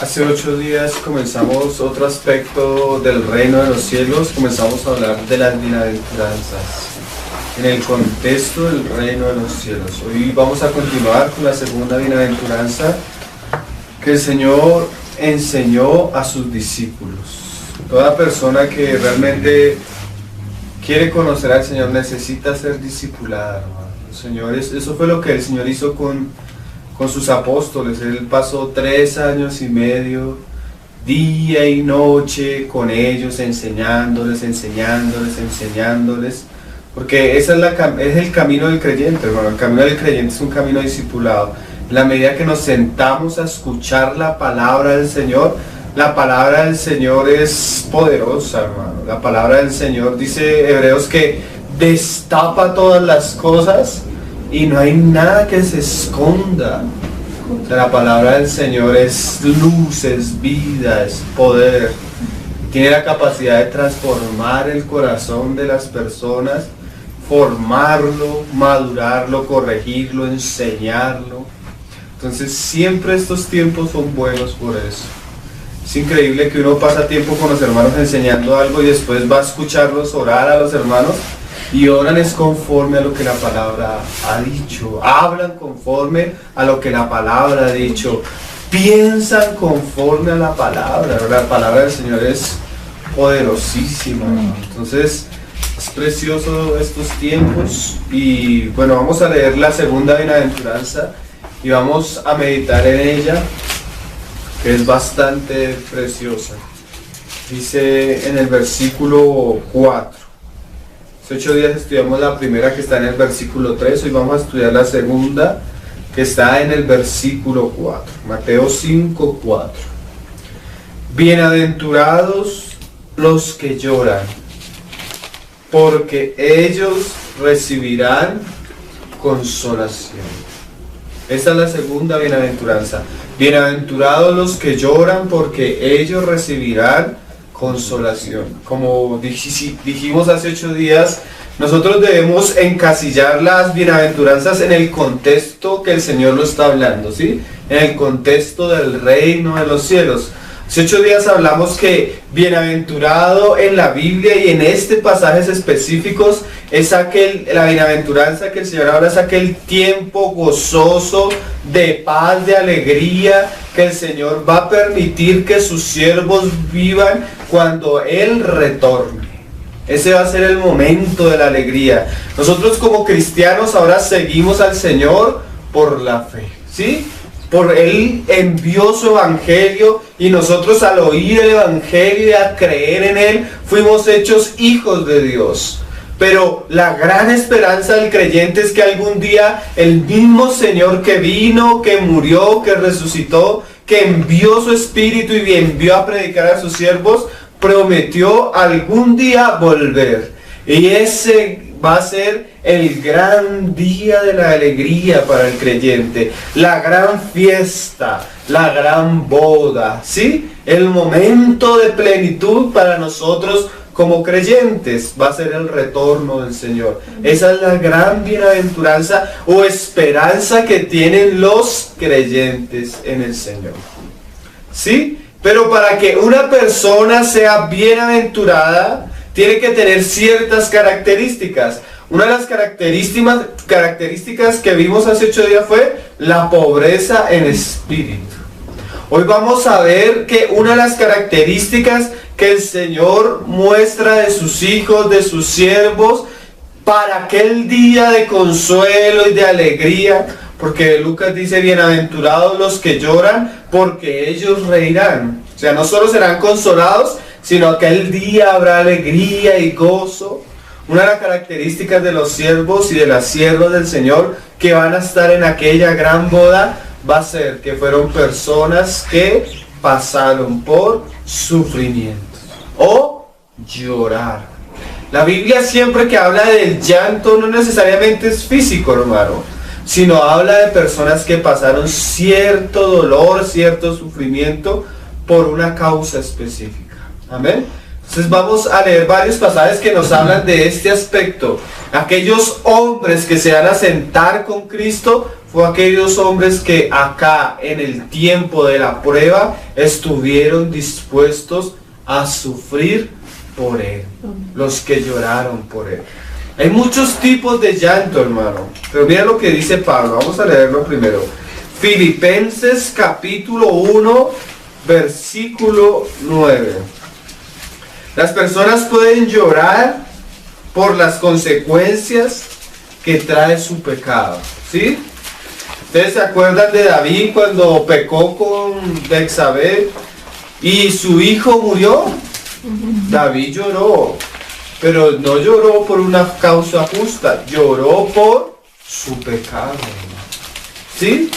Hace 8 días comenzamos otro aspecto del reino de los cielos, comenzamos a hablar de las bienaventuranzas en el contexto del reino de los cielos. Hoy vamos a continuar con la segunda bienaventuranza que el Señor enseñó a sus discípulos. Toda persona que realmente quiere conocer al Señor necesita ser discipulada, hermano. Señores, eso fue lo que el Señor hizo con sus apóstoles. Él pasó 3 años y medio, día y noche, con ellos, enseñándoles, porque esa es el camino del creyente, hermano. El camino del creyente es un camino discipulado. En la medida que nos sentamos a escuchar la palabra del Señor, la palabra del Señor es poderosa, hermano. La palabra del Señor, dice Hebreos, que destapa todas las cosas y no hay nada que se esconda. La palabra del Señor es luz, es vida, es poder. Tiene la capacidad de transformar el corazón de las personas, formarlo, madurarlo, corregirlo, enseñarlo. Entonces siempre estos tiempos son buenos por eso. Es increíble que uno pasa tiempo con los hermanos enseñando algo y después va a escucharlos orar a los hermanos. Y oran es conforme a lo que la palabra ha dicho, hablan conforme a lo que la palabra ha dicho, piensan conforme a la palabra del Señor es poderosísima. Entonces es precioso estos tiempos y bueno, vamos a leer la segunda bienaventuranza y vamos a meditar en ella, que es bastante preciosa. Dice en el versículo 4. Hace 8 días estudiamos la primera, que está en el versículo 3, hoy vamos a estudiar la segunda, que está en el versículo 4, Mateo 5, 4. Bienaventurados los que lloran, porque ellos recibirán consolación. Esta es la segunda bienaventuranza. Bienaventurados los que lloran, porque ellos recibirán consolación. Como dijimos hace 8 días, nosotros debemos encasillar las bienaventuranzas en el contexto que el Señor lo está hablando, ¿sí? En el contexto del reino de los cielos. Hace 8 días hablamos que bienaventurado en la Biblia y en pasajes específicos es la bienaventuranza que el Señor habla, es aquel tiempo gozoso, de paz, de alegría, que el Señor va a permitir que sus siervos vivan cuando Él retorne. Ese va a ser el momento de la alegría. Nosotros como cristianos ahora seguimos al Señor por la fe, ¿sí? Por Él envió su evangelio y nosotros al oír el evangelio y a creer en Él fuimos hechos hijos de Dios. Pero la gran esperanza del creyente es que algún día el mismo Señor que vino, que murió, que resucitó, que envió su Espíritu y envió a predicar a sus siervos, prometió algún día volver. Y ese va a ser el gran día de la alegría para el creyente, la gran fiesta, la gran boda, ¿sí? El momento de plenitud para nosotros como creyentes va a ser el retorno del Señor. Esa es la gran bienaventuranza o esperanza que tienen los creyentes en el Señor, ¿sí? Pero para que una persona sea bienaventurada, tiene que tener ciertas características. Una de las características que vimos hace 8 días fue la pobreza en espíritu. Hoy vamos a ver que una de las características que el Señor muestra de sus hijos, de sus siervos, para aquel día de consuelo y de alegría, porque Lucas dice, bienaventurados los que lloran, porque ellos reirán. O sea, no solo serán consolados, sino aquel día habrá alegría y gozo. Una de las características de los siervos y de las siervas del Señor que van a estar en aquella gran boda va a ser que fueron personas que pasaron por sufrimientos o llorar. La Biblia siempre que habla del llanto no necesariamente es físico, hermano, sino habla de personas que pasaron cierto dolor, cierto sufrimiento por una causa específica. Amén. Entonces vamos a leer varios pasajes que nos hablan de este aspecto. Aquellos hombres que se van a sentar con Cristo fue aquellos hombres que acá en el tiempo de la prueba estuvieron dispuestos a sufrir por Él, los que lloraron por Él. Hay muchos tipos de llanto, hermano, pero mira lo que dice Pablo. Vamos a leerlo primero. Filipenses capítulo 1, versículo 9. Las personas pueden llorar por las consecuencias que trae su pecado, ¿sí? ¿Ustedes se acuerdan de David cuando pecó con Betsabé y su hijo murió? David lloró, pero no lloró por una causa justa, lloró por su pecado, ¿sí?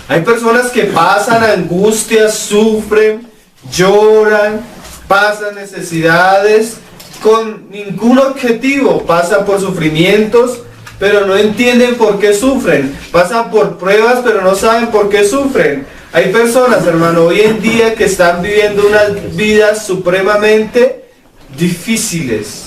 Hay personas que pasan angustias, sufren, lloran, pasan necesidades con ningún objetivo, pasan por sufrimientos, pero no entienden por qué sufren, pasan por pruebas, pero no saben por qué sufren. Hay personas, hermano, hoy en día que están viviendo unas vidas supremamente difíciles,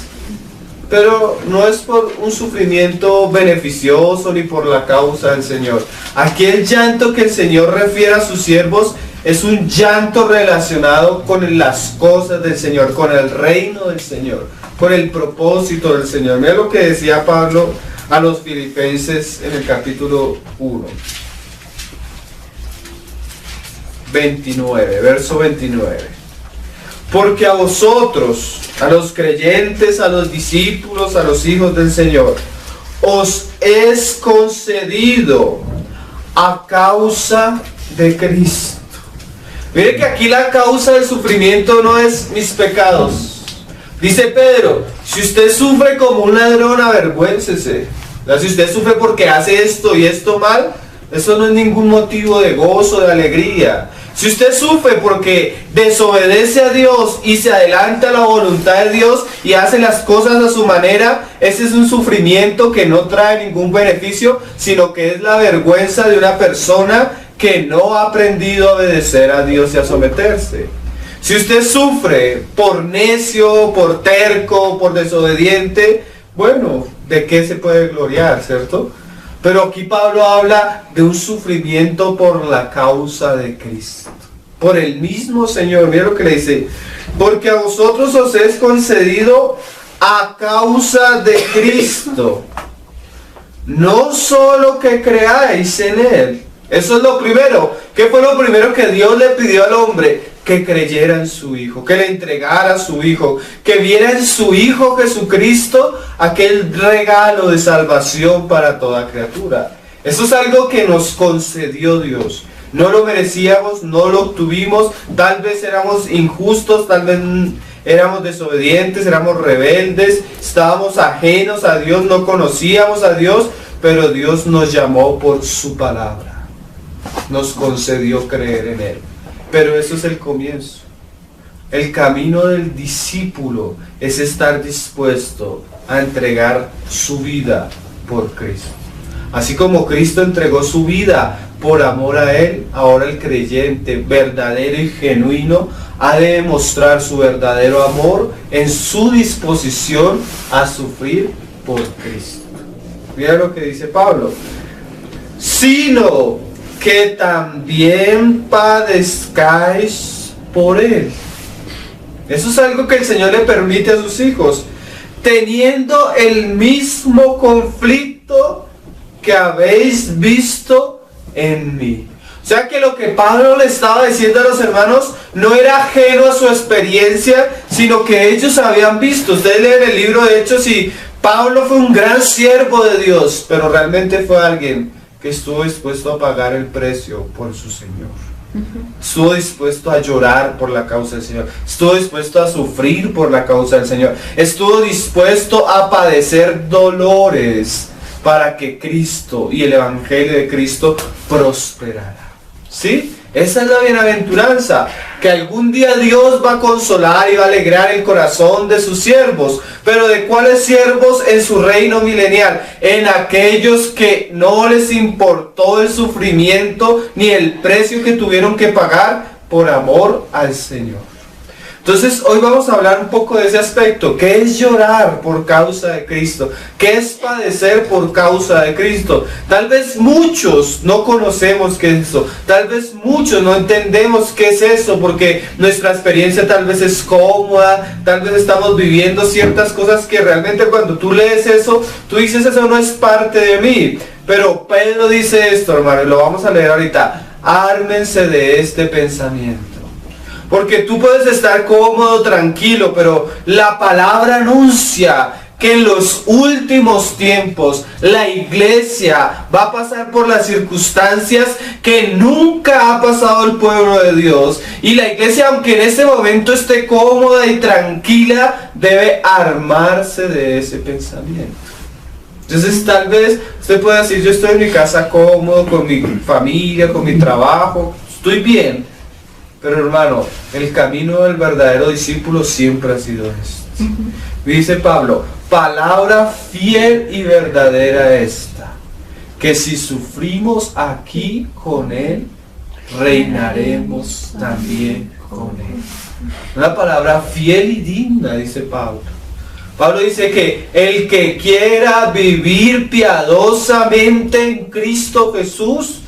pero no es por un sufrimiento beneficioso ni por la causa del Señor. Aquí el llanto que el Señor refiere a sus siervos es un llanto relacionado con las cosas del Señor, con el reino del Señor, con el propósito del Señor. Mira lo que decía Pablo a los filipenses en el capítulo 1. 29, verso 29. Porque a vosotros, a los creyentes, a los discípulos, a los hijos del Señor, os es concedido a causa de Cristo. Mire que aquí la causa del sufrimiento no es mis pecados. Dice Pedro, si usted sufre como un ladrón, avergüéncese. Si usted sufre porque hace esto y esto mal, eso no es ningún motivo de gozo, de alegría. Si usted sufre porque desobedece a Dios y se adelanta a la voluntad de Dios y hace las cosas a su manera, ese es un sufrimiento que no trae ningún beneficio, sino que es la vergüenza de una persona que no ha aprendido a obedecer a Dios y a someterse. Si usted sufre por necio, por terco, por desobediente, bueno, ¿de qué se puede gloriar, cierto? Pero aquí Pablo habla de un sufrimiento por la causa de Cristo, por el mismo Señor. Mira lo que le dice, porque a vosotros os es concedido a causa de Cristo, no solo que creáis en Él. Eso es lo primero. ¿Qué fue lo primero que Dios le pidió al hombre? Que creyera en su Hijo, que le entregara a su Hijo, que viera en su Hijo Jesucristo aquel regalo de salvación para toda criatura. Eso es algo que nos concedió Dios. No lo merecíamos, no lo obtuvimos, tal vez éramos injustos, tal vez éramos desobedientes, éramos rebeldes, estábamos ajenos a Dios, no conocíamos a Dios, pero Dios nos llamó por su palabra, nos concedió creer en Él. Pero eso es el comienzo. El camino del discípulo es estar dispuesto a entregar su vida por Cristo. Así como Cristo entregó su vida por amor a Él, ahora el creyente verdadero y genuino ha de demostrar su verdadero amor en su disposición a sufrir por Cristo. Mira lo que dice Pablo. Sino que también padezcáis por Él. Eso es algo que el Señor le permite a sus hijos, teniendo el mismo conflicto que habéis visto en mí. O sea que lo que Pablo le estaba diciendo a los hermanos no era ajeno a su experiencia, sino que ellos habían visto. Ustedes leen el libro de Hechos y Pablo fue un gran siervo de Dios, pero realmente fue alguien que estuvo dispuesto a pagar el precio por su Señor. Estuvo dispuesto a llorar por la causa del Señor. Estuvo dispuesto a sufrir por la causa del Señor. Estuvo dispuesto a padecer dolores para que Cristo y el Evangelio de Cristo prosperara. ¿Sí? Esa es la bienaventuranza, que algún día Dios va a consolar y va a alegrar el corazón de sus siervos. Pero ¿de cuáles siervos en su reino milenial? En aquellos que no les importó el sufrimiento ni el precio que tuvieron que pagar por amor al Señor. Entonces hoy vamos a hablar un poco de ese aspecto. ¿Qué es llorar por causa de Cristo? ¿Qué es padecer por causa de Cristo? Tal vez muchos no conocemos qué es eso. Tal vez muchos no entendemos qué es eso porque nuestra experiencia tal vez es cómoda. Tal vez estamos viviendo ciertas cosas que realmente cuando tú lees eso, tú dices eso no es parte de mí. Pero Pedro dice esto, hermano, y lo vamos a leer ahorita. Ármense de este pensamiento. Porque tú puedes estar cómodo, tranquilo, pero la palabra anuncia que en los últimos tiempos la iglesia va a pasar por las circunstancias que nunca ha pasado el pueblo de Dios. Y la iglesia, aunque en este momento esté cómoda y tranquila, debe armarse de ese pensamiento. Entonces tal vez usted pueda decir, yo estoy en mi casa cómodo, con mi familia, con mi trabajo, estoy bien. Pero hermano, el camino del verdadero discípulo siempre ha sido esto. Dice Pablo, palabra fiel y verdadera esta, que si sufrimos aquí con Él, reinaremos también con Él. Una palabra fiel y digna, dice Pablo. Pablo dice que el que quiera vivir piadosamente en Cristo Jesús,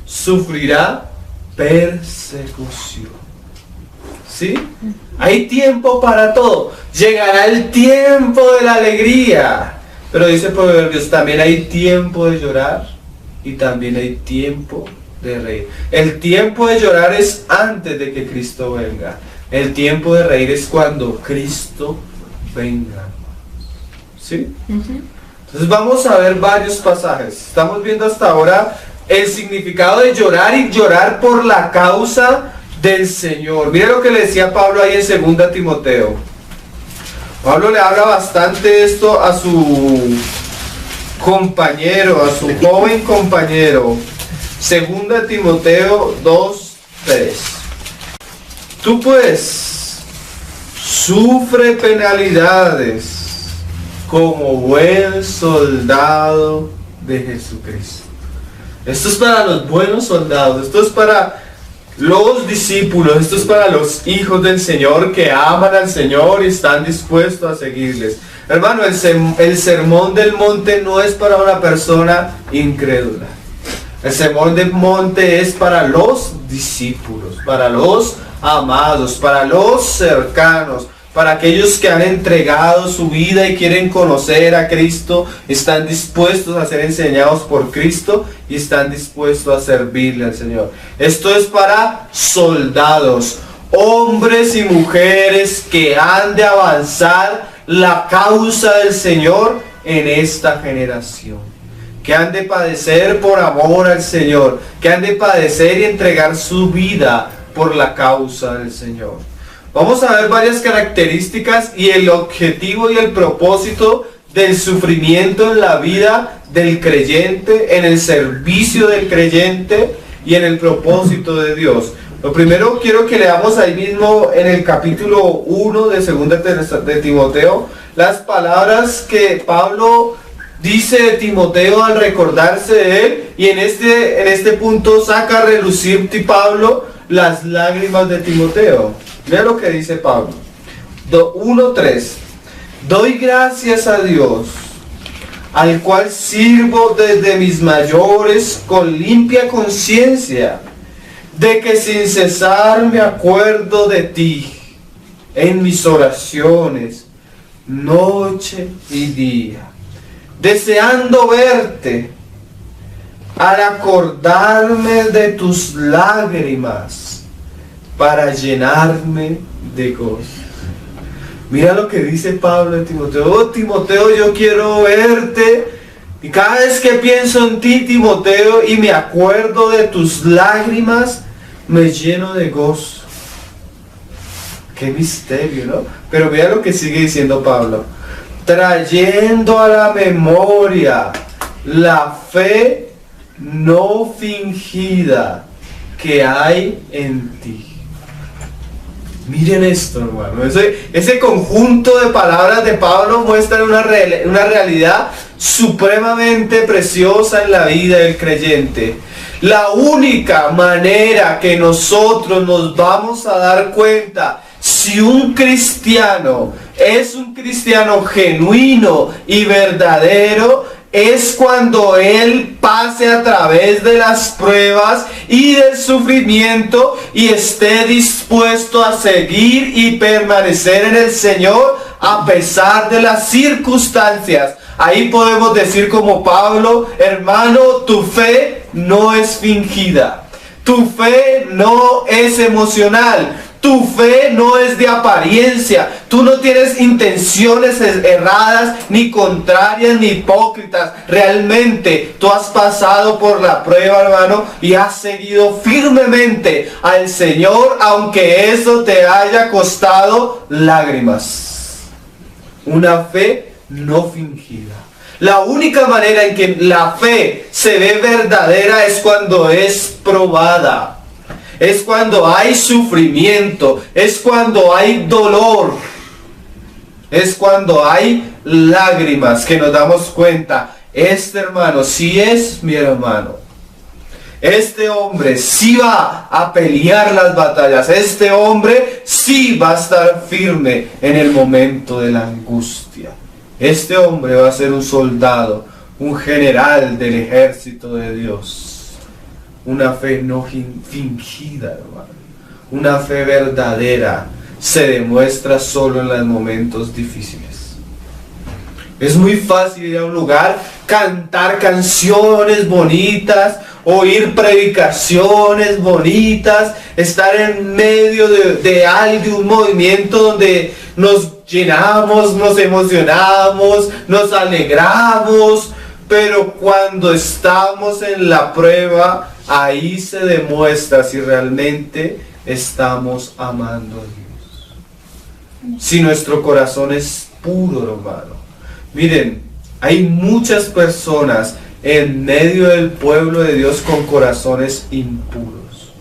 sufrirá persecución. ¿Sí? Hay tiempo para todo. Llegará el tiempo de la alegría. Pero dice Proverbios, también hay tiempo de llorar y también hay tiempo de reír. El tiempo de llorar es antes de que Cristo venga. El tiempo de reír es cuando Cristo venga. ¿Sí? Entonces vamos a ver varios pasajes. Estamos viendo hasta ahora el significado de llorar y llorar por la causa del Señor. Mire lo que le decía Pablo ahí en 2 Timoteo. Pablo le habla bastante esto a su compañero, a su joven compañero. 2 Timoteo 2:3. Tú pues sufre penalidades como buen soldado de Jesucristo. Esto es para los buenos soldados, esto es para los discípulos, esto es para los hijos del Señor que aman al Señor y están dispuestos a seguirles. Hermano, el sermón del monte no es para una persona incrédula. El sermón del monte es para los discípulos, para los amados, para los cercanos, para aquellos que han entregado su vida y quieren conocer a Cristo, están dispuestos a ser enseñados por Cristo y están dispuestos a servirle al Señor. Esto es para soldados, hombres y mujeres que han de avanzar la causa del Señor en esta generación, que han de padecer por amor al Señor, que han de padecer y entregar su vida por la causa del Señor. Vamos a ver varias características y el objetivo y el propósito del sufrimiento en la vida del creyente, en el servicio del creyente y en el propósito de Dios. Lo primero quiero que leamos ahí mismo en el capítulo 1 de 2 de Timoteo, las palabras que Pablo dice de Timoteo al recordarse de él, y en este punto saca a relucir Pablo las lágrimas de Timoteo. Mira lo que dice Pablo. 1:3. Doy gracias a Dios, al cual sirvo desde mis mayores con limpia conciencia, de que sin cesar me acuerdo de ti en mis oraciones, noche y día, deseando verte, al acordarme de tus lágrimas, para llenarme de gozo. Mira lo que dice Pablo de Timoteo. Oh, Timoteo, yo quiero verte, y cada vez que pienso en ti, Timoteo, y me acuerdo de tus lágrimas, me lleno de gozo. Qué misterio, ¿no? Pero mira lo que sigue diciendo Pablo. Trayendo a la memoria la fe no fingida que hay en ti. Miren esto, hermano. Ese conjunto de palabras de Pablo muestra una realidad supremamente preciosa en la vida del creyente. La única manera que nosotros nos vamos a dar cuenta si un cristiano es un cristiano genuino y verdadero, es cuando él pase a través de las pruebas y del sufrimiento y esté dispuesto a seguir y permanecer en el Señor a pesar de las circunstancias. Ahí podemos decir como Pablo: hermano, tu fe no es fingida, tu fe no es emocional, tu fe no es de apariencia, tú no tienes intenciones erradas, ni contrarias, ni hipócritas. Realmente tú has pasado por la prueba, hermano, y has seguido firmemente al Señor, aunque eso te haya costado lágrimas. Una fe no fingida. La única manera en que la fe se ve verdadera es cuando es probada. Es cuando hay sufrimiento, es cuando hay dolor, es cuando hay lágrimas, que nos damos cuenta: este hermano sí es mi hermano, este hombre sí va a pelear las batallas, este hombre sí va a estar firme en el momento de la angustia, este hombre va a ser un soldado, un general del ejército de Dios. Una fe no fingida, hermano. Una fe verdadera se demuestra solo en los momentos difíciles. Es muy fácil ir a un lugar, cantar canciones bonitas, oír predicaciones bonitas, estar en medio de algo, de un movimiento donde nos llenamos, nos emocionamos, nos alegramos, pero cuando estamos en la prueba, ahí se demuestra si realmente estamos amando a Dios. Si nuestro corazón es puro, hermano. Miren, hay muchas personas en medio del pueblo de Dios con corazones impuros.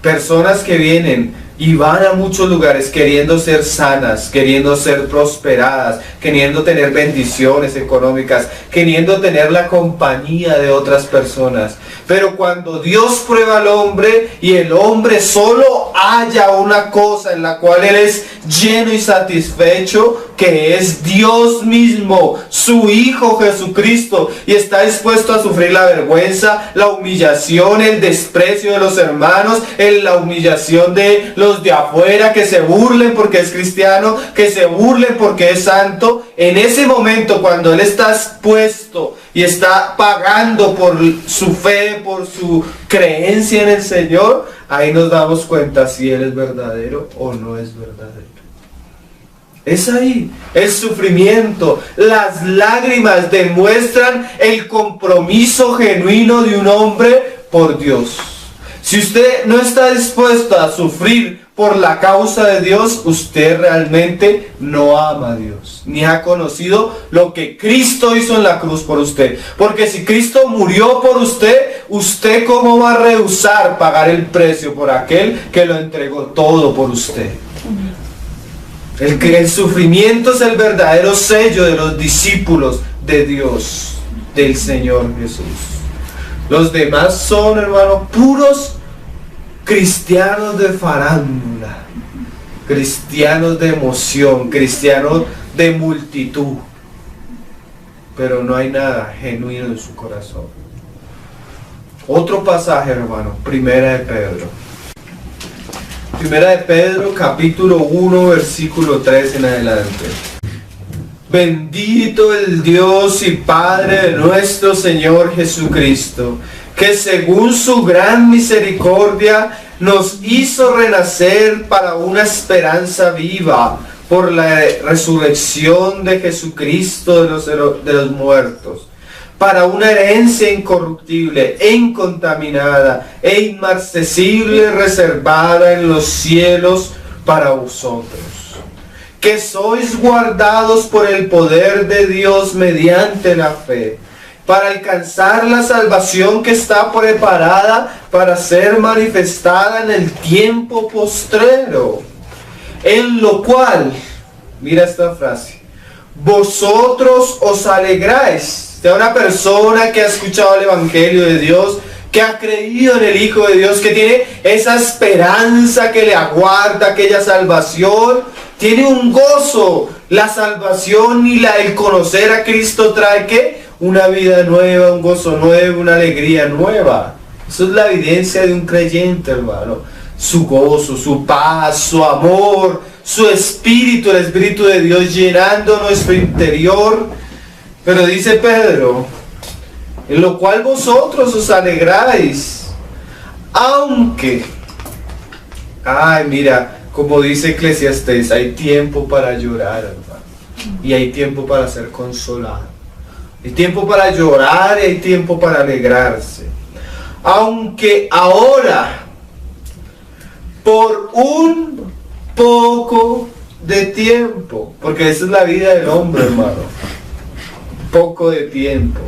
Personas que vienen y van a muchos lugares queriendo ser sanas, queriendo ser prosperadas, queriendo tener bendiciones económicas, queriendo tener la compañía de otras personas. Pero cuando Dios prueba al hombre y el hombre solo halla una cosa en la cual él es lleno y satisfecho, que es Dios mismo, su Hijo Jesucristo, y está dispuesto a sufrir la vergüenza, la humillación, el desprecio de los hermanos, la humillación de los de afuera, que se burlen porque es cristiano, que se burlen porque es santo. En ese momento, cuando él está expuesto y está pagando por su fe, por su creencia en el Señor, ahí nos damos cuenta si él es verdadero o no es verdadero. Es ahí, el sufrimiento, las lágrimas demuestran el compromiso genuino de un hombre por Dios. Si usted no está dispuesto a sufrir por la causa de Dios, usted realmente no ama a Dios, ni ha conocido lo que Cristo hizo en la cruz por usted. Porque si Cristo murió por usted, ¿usted cómo va a rehusar pagar el precio por aquel que lo entregó todo por usted? El sufrimiento es el verdadero sello de los discípulos de Dios, del Señor Jesús. Los demás son, hermanos, puros cristianos de farándula, cristianos de emoción, cristianos de multitud, pero no hay nada genuino en su corazón. Otro pasaje, hermano, Primera de Pedro. Primera de Pedro, capítulo 1, versículo 3 en adelante. Bendito el Dios y Padre de nuestro Señor Jesucristo, que según su gran misericordia nos hizo renacer para una esperanza viva por la resurrección de Jesucristo de los muertos, para una herencia incorruptible e incontaminada e inmarcesible, reservada en los cielos para vosotros, que sois guardados por el poder de Dios mediante la fe, para alcanzar la salvación que está preparada para ser manifestada en el tiempo postrero, en lo cual, mira esta frase, vosotros os alegráis. De una persona que ha escuchado el Evangelio de Dios, que ha creído en el Hijo de Dios, que tiene esa esperanza que le aguarda, aquella salvación, tiene un gozo. La salvación y el conocer a Cristo trae ¿qué? Una vida nueva, un gozo nuevo, una alegría nueva. Eso es la evidencia de un creyente, hermano. Su gozo, su paz, su amor, su espíritu, el Espíritu de Dios llenando nuestro interior. Pero dice Pedro, en lo cual vosotros os alegráis, aunque, ay mira, como dice Eclesiastés, hay tiempo para llorar, hermano, y hay tiempo para ser consolado. Hay tiempo para llorar y hay tiempo para alegrarse. Aunque ahora, por un poco de tiempo, porque esa es la vida del hombre, hermano, poco de tiempo,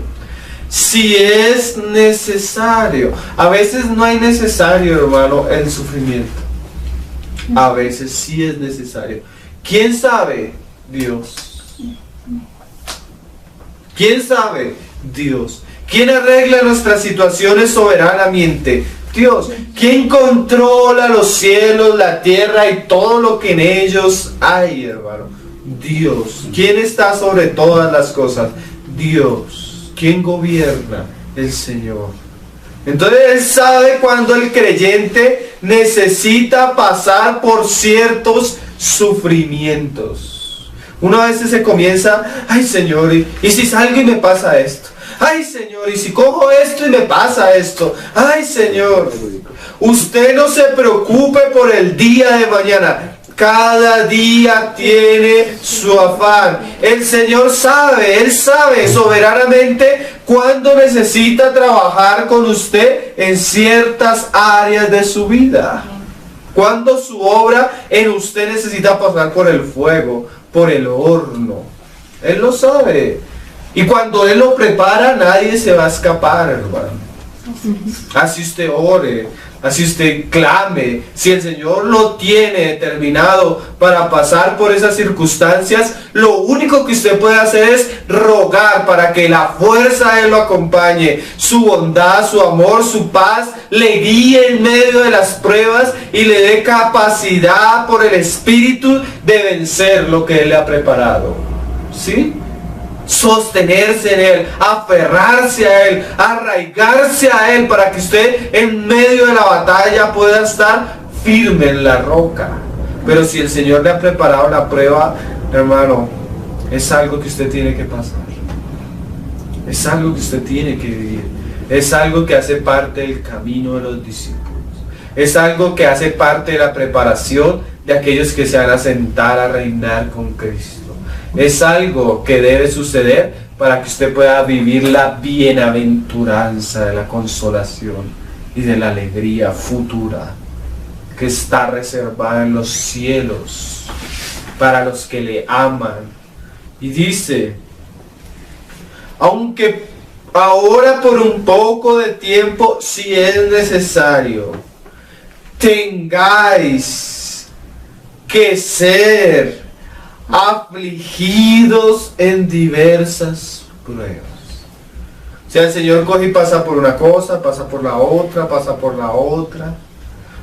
si es necesario. A veces no hay necesario, hermano, el sufrimiento. A veces sí es necesario. ¿Quién sabe? Dios. ¿Quién sabe? Dios. ¿Quién arregla nuestras situaciones soberanamente? Dios. ¿Quién controla los cielos, la tierra y todo lo que en ellos hay, hermano? Dios. ¿Quién está sobre todas las cosas? Dios. ¿Quién gobierna? El Señor. Entonces Él sabe cuando el creyente necesita pasar por ciertos sufrimientos. Uno a veces se comienza, ay Señor, ¿y si salgo y me pasa esto? Ay Señor, ¿y si cojo esto y me pasa esto? Ay Señor, usted no se preocupe por el día de mañana. Cada día tiene su afán. El Señor sabe, Él sabe soberanamente cuándo necesita trabajar con usted en ciertas áreas de su vida. Cuando su obra en usted necesita pasar por el fuego, por el horno. Él lo sabe. Y cuando Él lo prepara, nadie se va a escapar, hermano. Así usted ore, así usted clame. Si el Señor lo tiene determinado para pasar por esas circunstancias, lo único que usted puede hacer es rogar para que la fuerza de Él lo acompañe. Su bondad, su amor, su paz le guíe en medio de las pruebas y le dé capacidad por el Espíritu de vencer lo que Él le ha preparado. ¿Sí? Sostenerse en Él, aferrarse a Él, arraigarse a Él, para que usted en medio de la batalla pueda estar firme en la roca. Pero si el Señor le ha preparado la prueba, hermano, es algo que usted tiene que pasar. Es algo que usted tiene que vivir. Es algo que hace parte del camino de los discípulos. Es algo que hace parte de la preparación de aquellos que se van a sentar a reinar con Cristo. Es algo que debe suceder para que usted pueda vivir la bienaventuranza de la consolación y de la alegría futura que está reservada en los cielos para los que le aman. Y dice, aunque ahora por un poco de tiempo, si es necesario, tengáis que ser afligidos en diversas pruebas. O sea, el Señor coge y pasa por una cosa, pasa por la otra, pasa por la otra.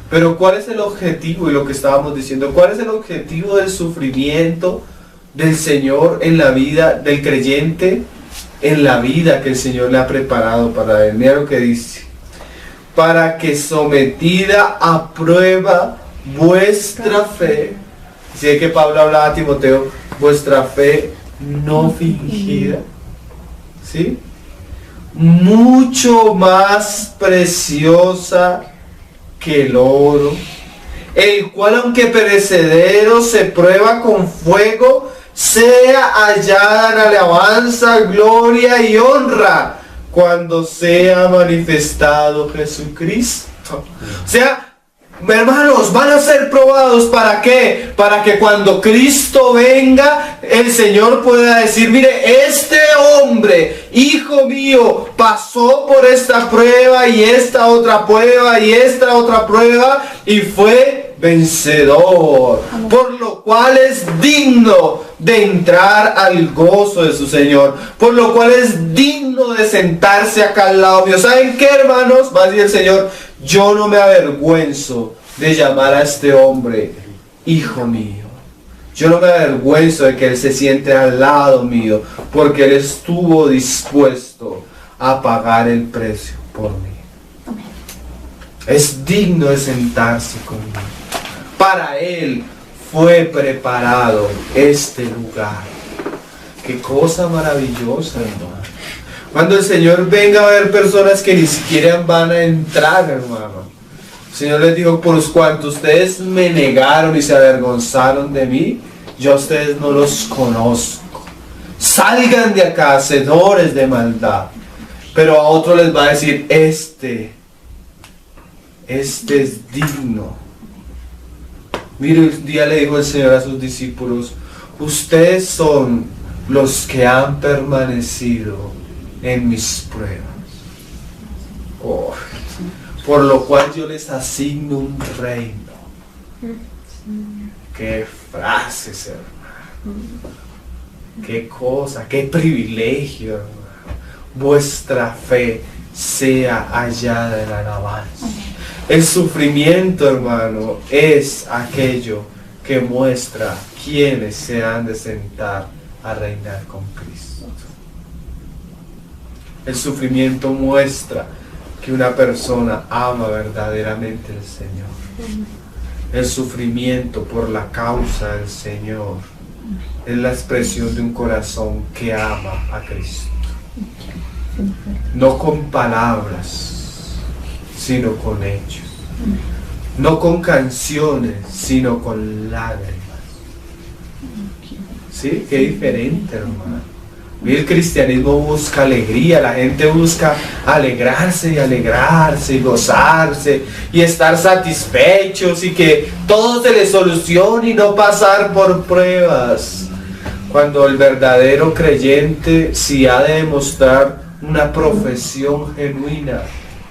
Pero ¿cuál es el objetivo? Y lo que estábamos diciendo, ¿cuál es el objetivo del sufrimiento del Señor en la vida del creyente? En la vida que el Señor le ha preparado para él. Mira lo que dice: para que sometida a prueba vuestra fe. Si es que Pablo hablaba a Timoteo, vuestra fe no fingida, ¿sí? Mucho más preciosa que el oro, el cual aunque perecedero se prueba con fuego, sea hallada en alabanza, gloria y honra cuando sea manifestado Jesucristo. O sea, hermanos, van a ser probados. ¿Para qué? Para que cuando Cristo venga, el Señor pueda decir: mire, este hombre, hijo mío, pasó por esta prueba y esta otra prueba y esta otra prueba y fue vencedor, por lo cual es digno de entrar al gozo de su Señor, por lo cual es digno de sentarse acá al lado mío. ¿Saben qué, hermanos? Va a decir el Señor, yo no me avergüenzo de llamar a este hombre hijo mío. Yo no me avergüenzo de que Él se siente al lado mío, porque Él estuvo dispuesto a pagar el precio por mí. Es digno de sentarse conmigo. Para Él fue preparado este lugar. Qué cosa maravillosa, hermano. Cuando el Señor venga a ver personas que ni siquiera van a entrar, hermano. El Señor les dijo, por cuanto ustedes me negaron y se avergonzaron de mí, yo a ustedes no los conozco. Salgan de acá, hacedores de maldad. Pero a otro les va a decir, este es digno. Mire, un día le dijo el Señor a sus discípulos, ustedes son los que han permanecido en mis pruebas. Oh, por lo cual yo les asigno un reino. Qué frases, hermano. Qué cosa, qué privilegio, hermano. Vuestra fe sea hallada en alabanza. El sufrimiento, hermano, es aquello que muestra quiénes se han de sentar a reinar con Cristo. El sufrimiento muestra que una persona ama verdaderamente al Señor. El sufrimiento por la causa del Señor es la expresión de un corazón que ama a Cristo. No con palabras, sino con hechos. No con canciones, sino con lágrimas. ¿Sí? Qué diferente, hermano. El cristianismo busca alegría, la gente busca alegrarse y gozarse y estar satisfechos y que todo se les solucione y no pasar por pruebas. Cuando el verdadero creyente, si ha de demostrar una profesión genuina,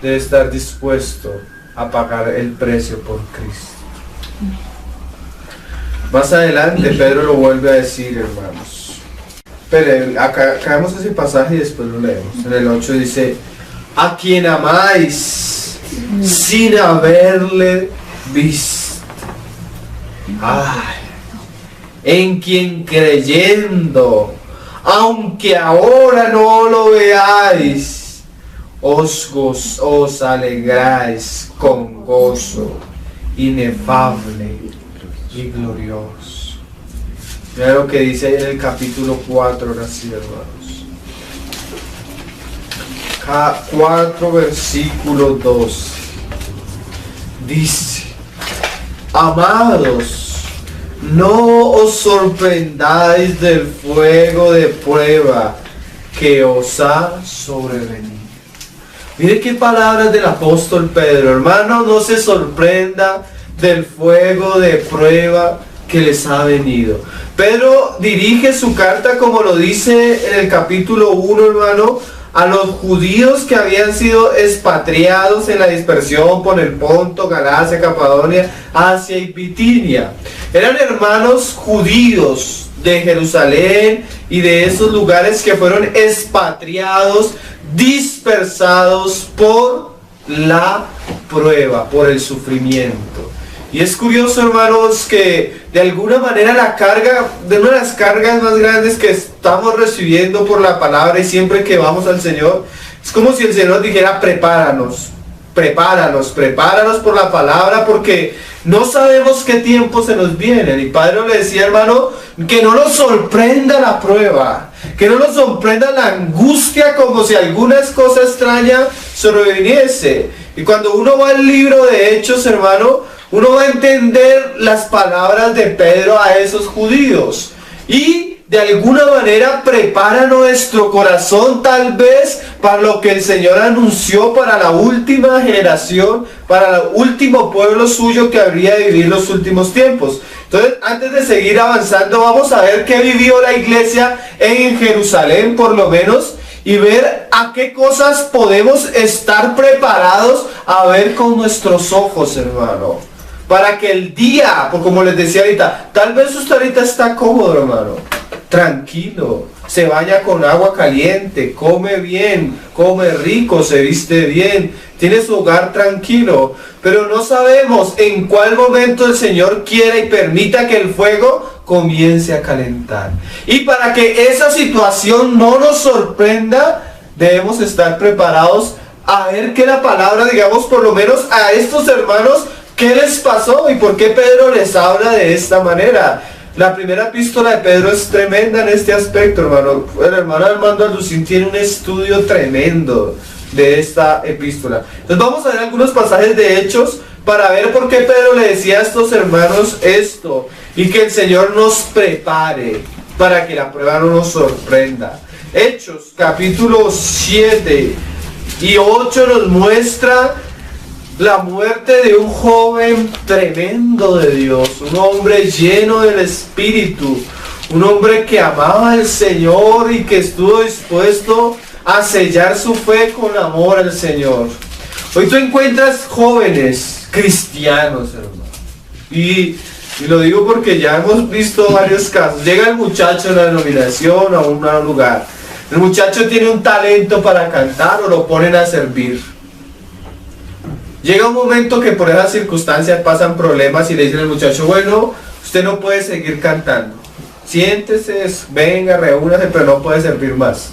debe estar dispuesto a pagar el precio por Cristo. Más adelante Pedro lo vuelve a decir, hermanos. Pero acá caemos ese pasaje y después lo leemos. En el 8 dice, a quien amáis sin haberle visto. Ay, en quien creyendo, aunque ahora no lo veáis, os alegráis con gozo inefable y glorioso. Mira lo que dice en el capítulo 4, así, hermanos. 4 versículo 2. Dice, amados, no os sorprendáis del fuego de prueba que os ha sobrevenido. Mire qué palabras del apóstol Pedro. Hermano, no se sorprenda del fuego de prueba que les ha venido. Pedro dirige su carta, como lo dice en el capítulo 1, hermano, a los judíos que habían sido expatriados en la dispersión por el Ponto, Galacia, Capadocia, Asia y Bitinia. Eran hermanos judíos de Jerusalén y de esos lugares que fueron expatriados, dispersados por la prueba, por el sufrimiento. Y es curioso, hermanos, que de alguna manera la carga, de una de las cargas más grandes que estamos recibiendo por la palabra y siempre que vamos al Señor, es como si el Señor dijera, prepáranos por la palabra, porque no sabemos qué tiempo se nos viene. Y Padre le decía, hermano, que no nos sorprenda la prueba, que no nos sorprenda la angustia como si algunas cosas extrañas sobreviniese. Y cuando uno va al libro de Hechos, hermano, uno va a entender las palabras de Pedro a esos judíos. Y de alguna manera prepara nuestro corazón tal vez para lo que el Señor anunció para la última generación, para el último pueblo suyo que habría de vivir los últimos tiempos. Entonces, antes de seguir avanzando, vamos a ver qué vivió la iglesia en Jerusalén, por lo menos, y ver a qué cosas podemos estar preparados a ver con nuestros ojos, hermano. para que el día, pues como les decía ahorita, tal vez usted ahorita está cómodo, hermano, tranquilo, se baña con agua caliente, come bien, come rico, se viste bien, tiene su hogar tranquilo, pero no sabemos en cuál momento el Señor quiera y permita que el fuego comience a calentar. Y para que esa situación no nos sorprenda, debemos estar preparados a ver que la palabra, digamos, por lo menos a estos hermanos, ¿qué les pasó y por qué Pedro les habla de esta manera? La primera epístola de Pedro es tremenda en este aspecto, hermano. El hermano Armando Alducín tiene un estudio tremendo de esta epístola. Entonces vamos a ver algunos pasajes de Hechos para ver por qué Pedro le decía a estos hermanos esto y que el Señor nos prepare para que la prueba no nos sorprenda. Hechos capítulo 7 y 8 nos muestra la muerte de un joven tremendo de Dios, un hombre lleno del Espíritu, un hombre que amaba al Señor y que estuvo dispuesto a sellar su fe con amor al Señor. Hoy tú encuentras jóvenes cristianos, hermano, y lo digo porque ya hemos visto varios casos. Llega el muchacho a la denominación, a un lugar, el muchacho tiene un talento para cantar o lo ponen a servir. Llega un momento que por esas circunstancias pasan problemas y le dicen al muchacho, bueno, usted no puede seguir cantando, siéntese, venga, reúnase, pero no puede servir más.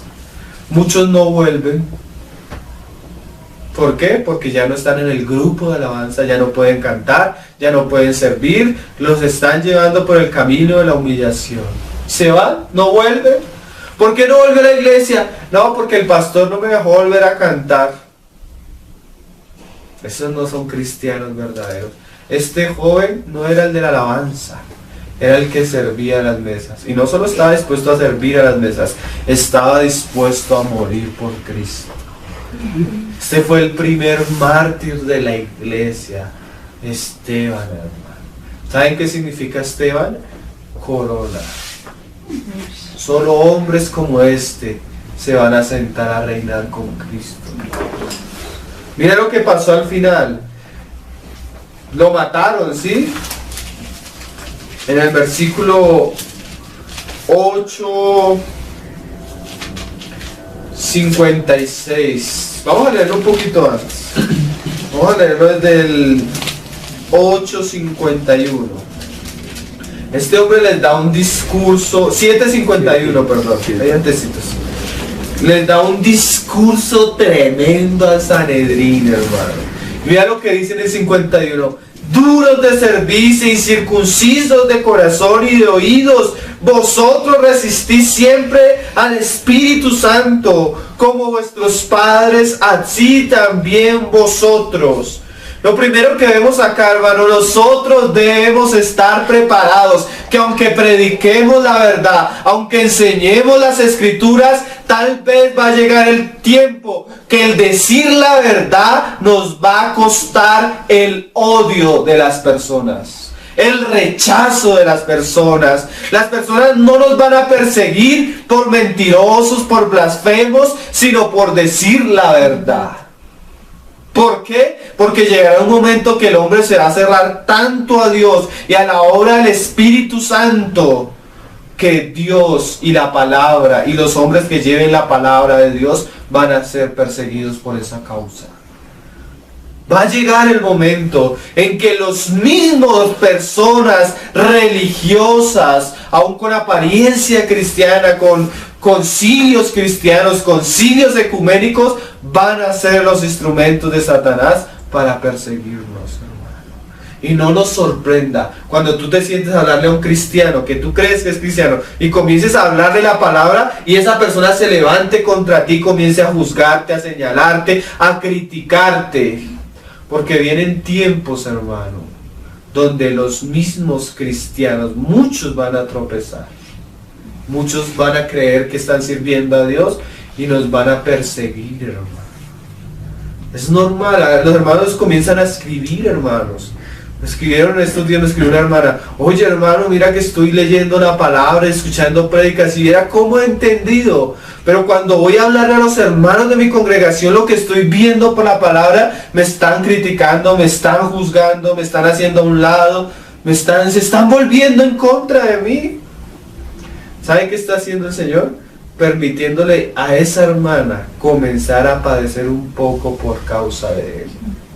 Muchos no vuelven. ¿Por qué? Porque ya no están en el grupo de alabanza, ya no pueden cantar, ya no pueden servir, los están llevando por el camino de la humillación. Se van, no vuelven. ¿Por qué no vuelve a la iglesia? No, porque el pastor no me dejó volver a cantar. Esos no son cristianos verdaderos. Este joven no era el de la alabanza, era el que servía a las mesas. Y no solo estaba dispuesto a servir a las mesas, estaba dispuesto a morir por Cristo. Este fue el primer mártir de la iglesia, Esteban, hermano. ¿Saben qué significa Esteban? Corona. Solo hombres como este se van a sentar a reinar con Cristo. Mira lo que pasó al final. Lo mataron, ¿sí? En el versículo 8, 56. Vamos a leerlo un poquito antes. Vamos a leerlo desde el 8:51. Este hombre les da un discurso, 7:51, perdón, ahí antecitos. Les da un discurso tremendo al Sanedrín, hermano. Mira lo que dice en el 51. Duros de servicio, incircuncisos de corazón y de oídos, vosotros resistís siempre al Espíritu Santo, como vuestros padres, así también vosotros. Lo primero que vemos acá, hermano, nosotros debemos estar preparados, que aunque prediquemos la verdad, aunque enseñemos las Escrituras, tal vez va a llegar el tiempo que el decir la verdad nos va a costar el odio de las personas, el rechazo de las personas. Las personas no nos van a perseguir por mentirosos, por blasfemos, sino por decir la verdad. ¿Por qué? Porque llegará un momento que el hombre se va a cerrar tanto a Dios y a la obra del Espíritu Santo, que Dios y la palabra y los hombres que lleven la palabra de Dios van a ser perseguidos por esa causa. Va a llegar el momento en que los mismos personas religiosas, aun con apariencia cristiana, con concilios cristianos, concilios ecuménicos, van a ser los instrumentos de Satanás para perseguirnos, hermano. Y no nos sorprenda cuando tú te sientes a hablarle a un cristiano que tú crees que es cristiano y comiences a hablarle la palabra y esa persona se levante contra ti, comience a juzgarte, a señalarte, a criticarte. Porque vienen tiempos, hermano, donde los mismos cristianos, muchos van a tropezar. Muchos van a creer que están sirviendo a Dios y nos van a perseguir, hermano. Es normal, los hermanos comienzan a escribir, hermanos. Escribieron estos días, me escribió una hermana: oye hermano, mira que estoy leyendo la palabra, escuchando prédicas y mira cómo he entendido. Pero cuando voy a hablar a los hermanos de mi congregación, lo que estoy viendo por la palabra, me están criticando, me están juzgando, me están haciendo a un lado, se están volviendo en contra de mí. ¿Sabe qué está haciendo el Señor? Permitiéndole a esa hermana comenzar a padecer un poco por causa de Él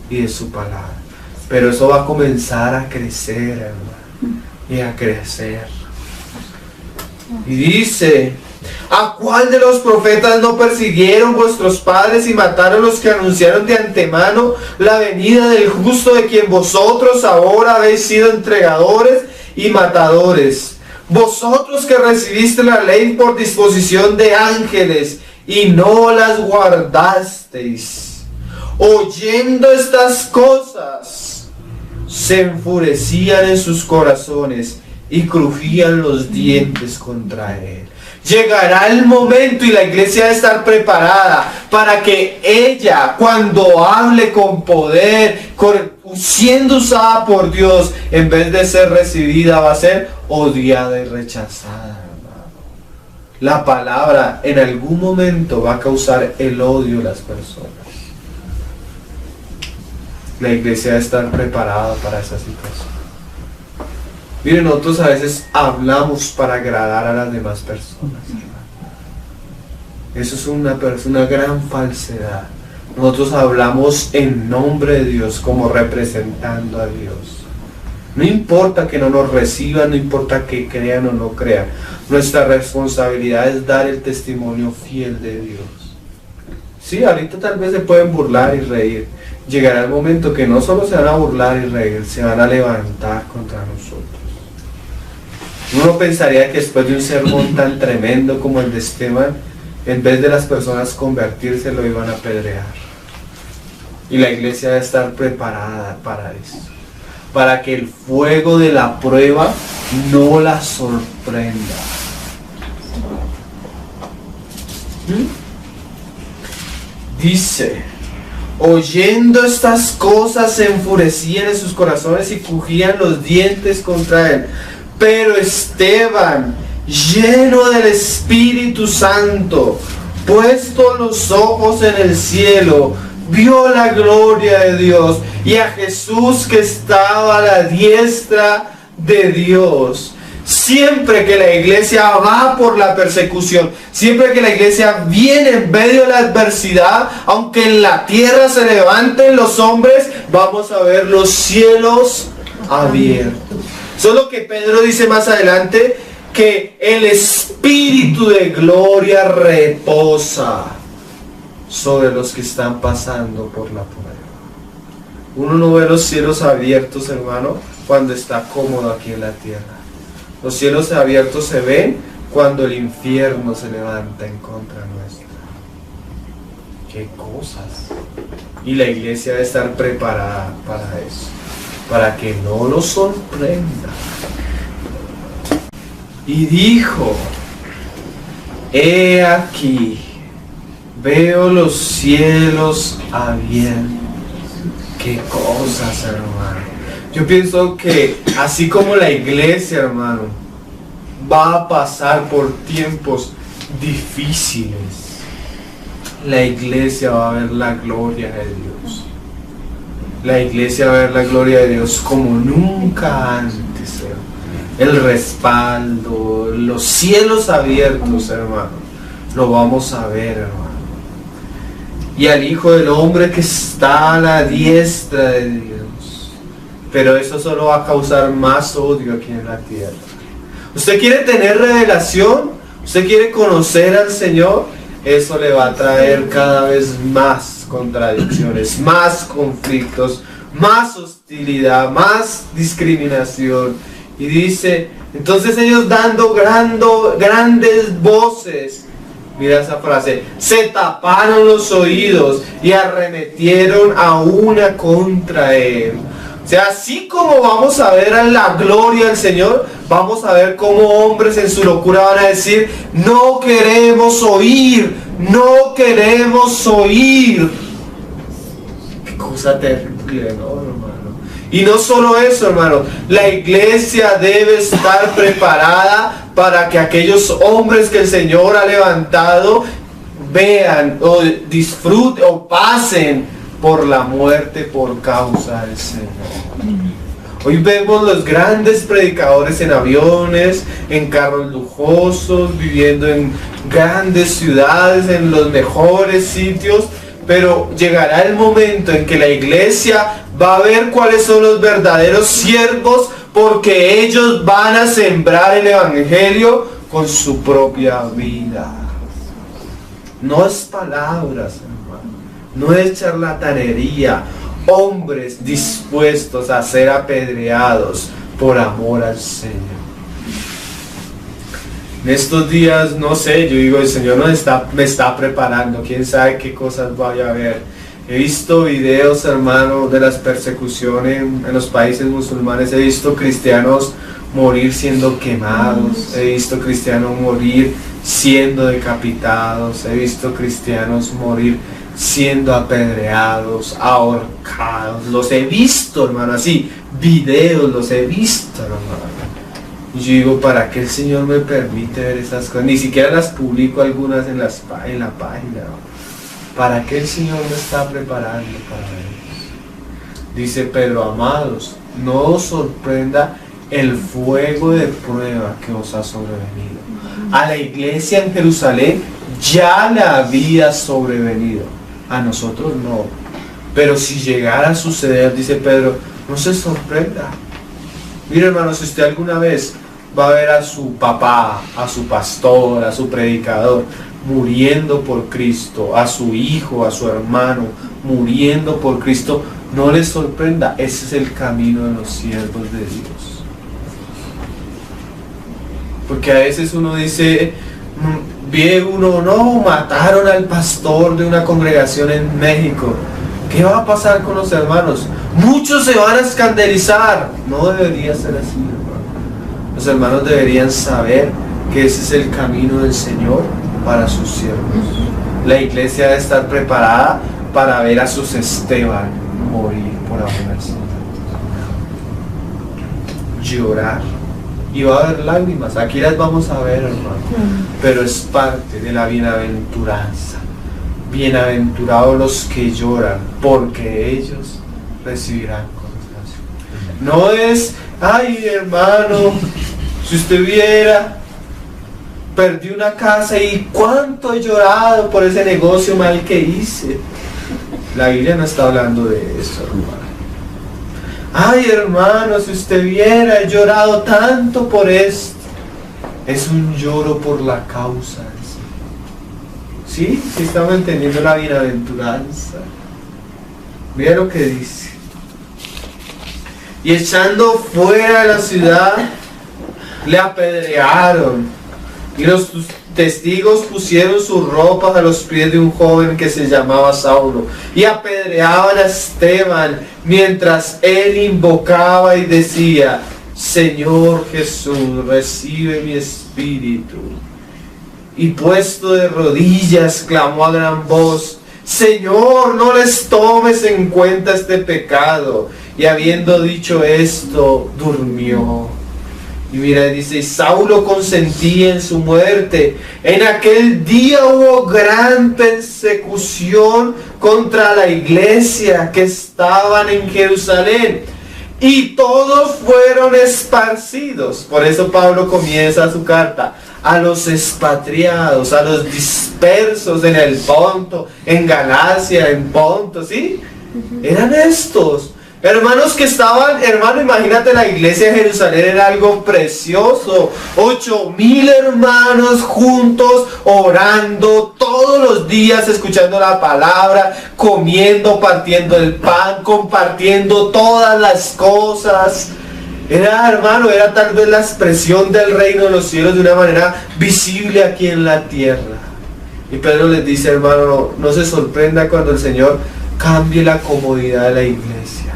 y de su palabra. Pero eso va a comenzar a crecer, hermano, y a crecer. Y dice: ¿a cuál de los profetas no persiguieron vuestros padres y mataron los que anunciaron de antemano la venida del justo, de quien vosotros ahora habéis sido entregadores y matadores? Vosotros que recibiste la ley por disposición de ángeles y no las guardasteis. Oyendo estas cosas, se enfurecían en sus corazones y crujían los dientes contra Él. Llegará el momento y la iglesia debe estar preparada para que ella, cuando hable con poder, siendo usada por Dios, en vez de ser recibida, va a ser odiada y rechazada, hermano. La palabra en algún momento va a causar el odio de las personas. La iglesia debe estar preparada para esa situación. Miren, nosotros a veces hablamos para agradar a las demás personas, hermano. Eso es una gran falsedad. Nosotros hablamos en nombre de Dios, como representando a Dios. No importa que no nos reciban, no importa que crean o no crean. Nuestra responsabilidad es dar el testimonio fiel de Dios. Sí, ahorita tal vez se pueden burlar y reír. Llegará el momento que no solo se van a burlar y reír, se van a levantar contra nosotros. Uno pensaría que después de un sermón tan tremendo como el de Esteban, en vez de las personas convertirse, lo iban a apedrear. Y la iglesia debe estar preparada para eso, para que el fuego de la prueba no la sorprenda. Dice: oyendo estas cosas se enfurecían en sus corazones y crujían los dientes contra Él. Pero Esteban, lleno del Espíritu Santo, puesto los ojos en el cielo, vio la gloria de Dios y a Jesús que estaba a la diestra de Dios. Siempre que la iglesia va por la persecución, siempre que la iglesia viene en medio de la adversidad, aunque en la tierra se levanten los hombres, vamos a ver los cielos abiertos. Solo que Pedro dice más adelante que el Espíritu de gloria reposa sobre los que están pasando por la prueba. Uno no ve los cielos abiertos, hermano, cuando está cómodo aquí en la tierra. Los cielos abiertos se ven cuando el infierno se levanta en contra nuestra. ¡Qué cosas! Y la iglesia debe estar preparada para eso, para que no lo sorprenda. Y dijo: he aquí, veo los cielos abiertos. ¡Qué cosas, hermano! Yo pienso que así como la iglesia, hermano, va a pasar por tiempos difíciles, la iglesia va a ver la gloria de Dios. La iglesia va a ver la gloria de Dios como nunca antes, hermano. El respaldo, los cielos abiertos, hermano, lo vamos a ver, hermano. Y al Hijo del Hombre que está a la diestra de Dios. Pero eso solo va a causar más odio aquí en la tierra. ¿Usted quiere tener revelación? ¿Usted quiere conocer al Señor? Eso le va a traer cada vez más contradicciones, más conflictos, más hostilidad, más discriminación. Y dice, entonces ellos dando grandes voces, mira esa frase, se taparon los oídos y arremetieron a una contra Él. O sea, así como vamos a ver a la gloria del Señor, vamos a ver cómo hombres en su locura van a decir: no queremos oír, no queremos oír. Qué cosa terrible, ¿no, hermano? Y no solo eso, hermano, la iglesia debe estar preparada para que aquellos hombres que el Señor ha levantado vean o disfruten o pasen por la muerte por causa del Señor. Hoy vemos los grandes predicadores en aviones, en carros lujosos, viviendo en grandes ciudades, en los mejores sitios, pero llegará el momento en que la iglesia va a ver cuáles son los verdaderos siervos, porque ellos van a sembrar el evangelio con su propia vida. No es palabras, hermano, no es charlatanería. Hombres dispuestos a ser apedreados por amor al Señor. En estos días, no sé, yo digo, el Señor me está preparando, quién sabe qué cosas vaya a haber. He visto videos, hermano, de las persecuciones en los países musulmanes. He visto cristianos morir siendo quemados. He visto cristianos morir siendo decapitados. He visto cristianos morir siendo apedreados, ahorcados. Los he visto, hermano, así, videos, los he visto, hermano. Y yo digo, ¿para qué el Señor me permite ver esas cosas? Ni siquiera las publico algunas en la página, ¿no? ¿Para qué el Señor me está preparando para eso? Dice Pedro, amados, no os sorprenda el fuego de prueba que os ha sobrevenido. A la iglesia en Jerusalén ya le había sobrevenido, a nosotros no. Pero si llegara a suceder, dice Pedro, no se sorprenda. Mire, hermano, si usted alguna vez va a ver a su papá, a su pastor, a su predicador muriendo por Cristo, a su hijo, a su hermano muriendo por Cristo, no le sorprenda. Ese es el camino de los siervos de Dios. Porque a veces uno dice, ve uno, no, mataron al pastor de una congregación en México. ¿Qué va a pasar con los hermanos? Muchos se van a escandalizar. No debería ser así, hermano. Los hermanos deberían saber que ese es el camino del Señor para sus siervos. La iglesia debe estar preparada para ver a sus Esteban morir por amor al Señor. Llorar. Y va a haber lágrimas. Aquí las vamos a ver, hermano. Pero es parte de la bienaventuranza. Bienaventurados los que lloran, porque ellos recibirán consolación. No es, ay, hermano, si usted viera, perdí una casa y cuánto he llorado por ese negocio mal que hice. La Biblia no está hablando de eso, hermano. Ay, hermano, si usted viera, he llorado tanto por esto. Es un lloro por la causa. ¿Sí? ¿Sí estamos entendiendo la bienaventuranza? Mira lo que dice. Y echando fuera de la ciudad, le apedrearon. Y los testigos pusieron sus ropas a los pies de un joven que se llamaba Saulo. Y apedreaban a Esteban mientras él invocaba y decía, Señor Jesús, recibe mi espíritu. Y puesto de rodillas, clamó a gran voz, Señor, no les tomes en cuenta este pecado. Y habiendo dicho esto, durmió. Y mira, dice, y Saulo consentía en su muerte. En aquel día hubo gran persecución contra la iglesia que estaban en Jerusalén. Y todos fueron esparcidos. Por eso Pablo comienza su carta. A los expatriados, a los dispersos en el Ponto, en Galacia, en Ponto, ¿sí? Eran estos. Hermanos que estaban, hermano, imagínate, la iglesia de Jerusalén era algo precioso. 8,000 hermanos juntos, orando todos los días, escuchando la palabra, comiendo, partiendo el pan, compartiendo todas las cosas. Era, hermano, era tal vez la expresión del reino de los cielos de una manera visible aquí en la tierra. Y Pedro les dice, hermano, no se sorprenda cuando el Señor cambie la comodidad de la iglesia.